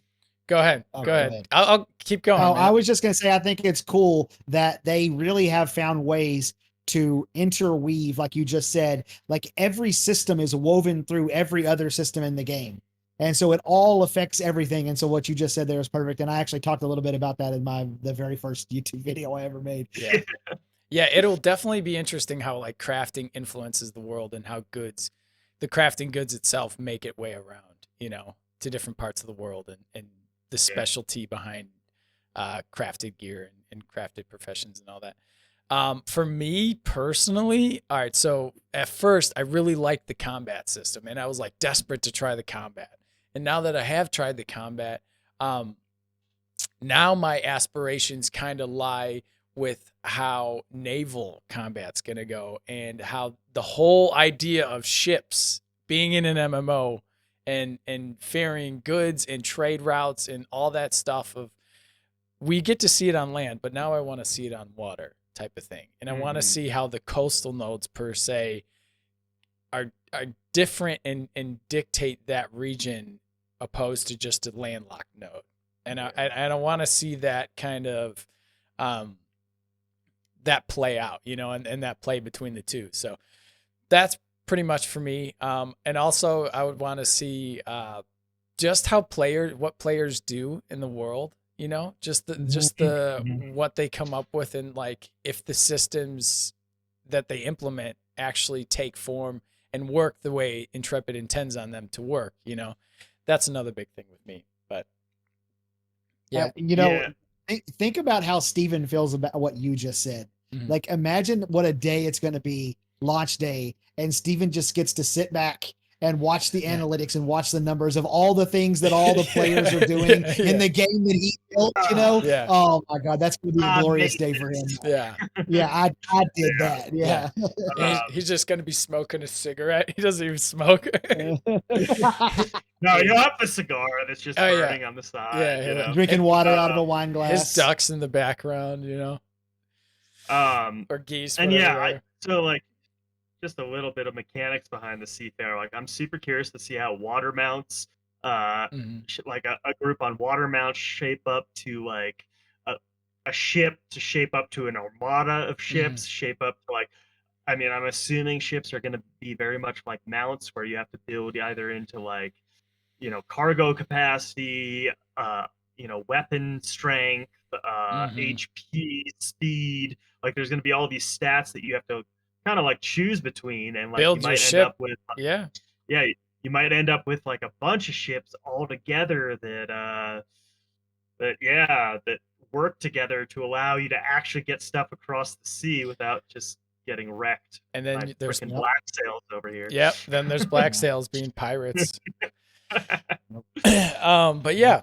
Speaker 1: Go ahead.
Speaker 3: Oh,
Speaker 1: Go
Speaker 3: go
Speaker 1: ahead.
Speaker 3: ahead.
Speaker 1: I'll keep going.
Speaker 3: Oh,
Speaker 1: man.
Speaker 3: I was just going to say, I think it's cool that they really have found ways to interweave, like you just said, like every system is woven through every other system in the game. And so it all affects everything. And so what you just said there is perfect. And I actually talked a little bit about that in the very first YouTube video I ever made.
Speaker 1: Yeah. Yeah, it'll definitely be interesting how like crafting influences the world and how the crafting goods itself make it way around, to different parts of the world and the specialty behind crafted gear and crafted professions and all that. For me personally, all right, so at first I really liked the combat system and I was like desperate to try the combat. And now that I have tried the combat, now my aspirations kind of lie with how naval combat's going to go and how the whole idea of ships being in an MMO and ferrying goods and trade routes and all that stuff we get to see it on land, but now I want to see it on water type of thing. And I want to see how the coastal nodes per se are different and dictate that region opposed to just a landlocked node. And I want to see that kind of that play out, and that play between the two. So that's pretty much for me. And also I would want to see just what players do in the world, just the what they come up with, and like if the systems that they implement actually take form and work the way Intrepid intends on them to work, that's another big thing with me. But
Speaker 3: think about how Steven feels about what you just said.
Speaker 1: Mhm.
Speaker 3: Like, imagine what a day it's going to be, launch day, and Steven just gets to sit back and watch the analytics and watch the numbers of all the things that all the players are doing in the game that he built,
Speaker 1: Yeah.
Speaker 3: Oh my God, that's going to be a glorious day for him.
Speaker 1: Yeah.
Speaker 3: Yeah, I did that. Yeah.
Speaker 1: He's just going to be smoking a cigarette. He doesn't even smoke.
Speaker 2: No, you'll have the cigar that's just burning on the side.
Speaker 1: Yeah.
Speaker 3: Drinking water out of a wine glass.
Speaker 1: His ducks in the background, or geese.
Speaker 2: And
Speaker 1: whatever.
Speaker 2: so like just a little bit of mechanics behind the Seafarer. Like I'm super curious to see how water mounts, like a group on water mounts shape up to like a ship to shape up to an armada of ships, shape up to like, I mean, I'm assuming ships are going to be very much like mounts where you have to build either into like, cargo capacity, weapon strength, HP, speed. Like there's going to be all these stats that you have to kind of like choose between, and like
Speaker 1: build
Speaker 2: you
Speaker 1: your
Speaker 2: might
Speaker 1: ship.
Speaker 2: end up with you might end up with like a bunch of ships all together that work together to allow you to actually get stuff across the sea without just getting wrecked.
Speaker 1: And then there's
Speaker 2: black sails over here.
Speaker 1: Yep. Then there's black sails being pirates. But yeah,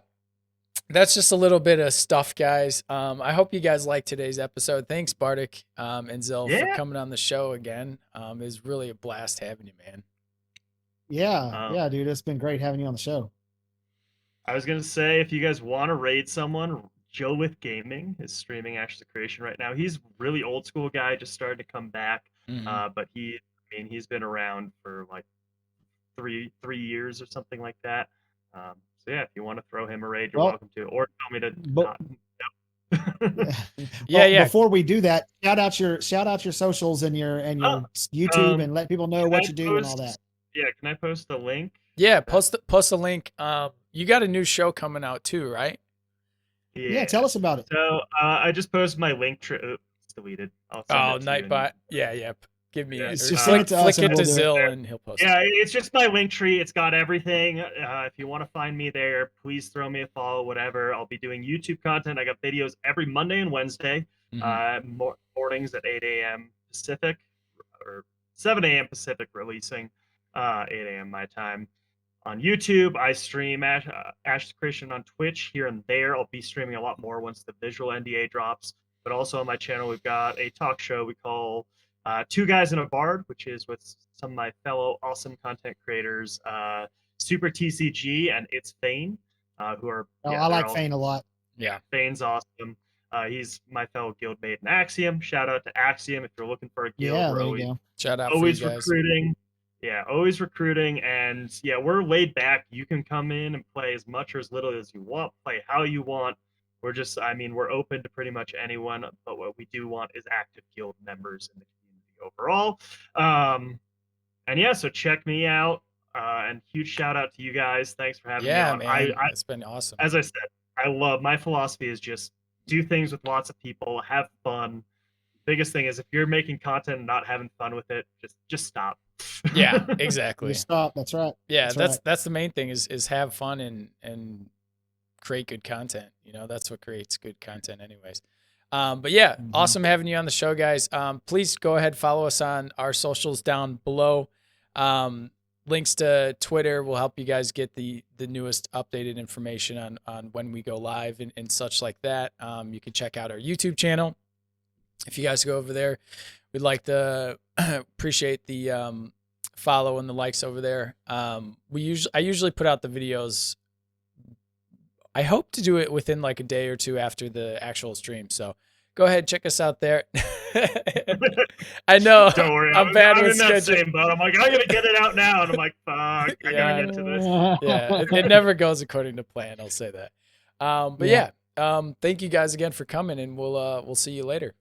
Speaker 1: that's just a little bit of stuff, guys. I hope you guys liked today's episode. Thanks, Bartek and Zil, for coming on the show again. It was really a blast having you, man.
Speaker 3: Yeah, dude, it's been great having you on the show.
Speaker 2: I was gonna say, if you guys want to raid someone, Joe with Gaming is streaming Ashes of Creation right now. He's really old school guy, just started to come back. But he's been around for like three years or something like that. So yeah, if you want to throw him a raid, you're welcome to, or tell me to not.
Speaker 3: Yeah. Before we do that, shout out your socials and your YouTube and let people know what you do and all that.
Speaker 2: Yeah, can I post the link?
Speaker 1: Yeah, post the link. You got a new show coming out too, right?
Speaker 3: Yeah, tell us about it.
Speaker 2: So I just posted my link. It's deleted.
Speaker 1: Nightbot. Yeah. Give me it.
Speaker 3: Just
Speaker 1: flick it to
Speaker 3: we'll
Speaker 1: Zil and he'll post it.
Speaker 2: Yeah, it's just my link tree. It's got everything. If you want to find me there, please throw me a follow, whatever. I'll be doing YouTube content. I got videos every Monday and Wednesday, mornings at 8 a.m. Pacific, or 7 a.m. Pacific releasing, 8 a.m. my time. On YouTube, I stream Ashes Creation on Twitch here and there. I'll be streaming a lot more once the visual NDA drops. But also on my channel, we've got a talk show we call Two Guys and a Bard, which is with some of my fellow awesome content creators, Super TCG and It's Fane, who are.
Speaker 3: I like Fane a lot.
Speaker 1: Yeah,
Speaker 2: Fane's awesome. He's my fellow guildmate in Axiom. Shout out to Axiom if you're looking for a guild.
Speaker 3: Yeah,
Speaker 2: we're
Speaker 3: there you go.
Speaker 1: Shout out
Speaker 2: always
Speaker 1: for you guys.
Speaker 2: recruiting. Yeah, always recruiting, and yeah, we're laid back. You can come in and play as much or as little as you want, play how you want. We're just, I mean, we're open to pretty much anyone, but what we do want is active guild members in the community overall. And yeah, so check me out. And huge shout out to you guys. Thanks for having me
Speaker 1: Yeah,
Speaker 2: on.
Speaker 1: man, it's been awesome.
Speaker 2: As I said, I love my philosophy is just do things with lots of people, have fun. Biggest thing is if you're making content and not having fun with it, just stop.
Speaker 1: Yeah, exactly.
Speaker 3: You stop. That's right.
Speaker 1: Yeah,
Speaker 3: That's right.
Speaker 1: that's the main thing is have fun and create good content. You know, that's what creates good content anyways. But yeah,
Speaker 3: Mhm.
Speaker 1: awesome having you on the show, guys. Please go ahead, follow us on our socials down below. Links to Twitter will help you guys get the newest updated information on when we go live and such like that. You can check out our YouTube channel. If you guys go over there, we'd like to appreciate the follow and the likes over there. I usually put out the videos. I hope to do it within like a day or two after the actual stream. So go ahead, check us out there. I know.
Speaker 2: Don't worry,
Speaker 1: I'm bad
Speaker 2: I'm
Speaker 1: with
Speaker 2: in that
Speaker 1: schedule.
Speaker 2: same boat. I'm like, I'm gonna get it out now, and I'm like, fuck, I
Speaker 1: Yeah.
Speaker 2: gotta get to this.
Speaker 1: Yeah, it never goes according to plan. I'll say that. But
Speaker 3: Yeah.
Speaker 1: yeah, thank you guys again for coming, and we'll see you later.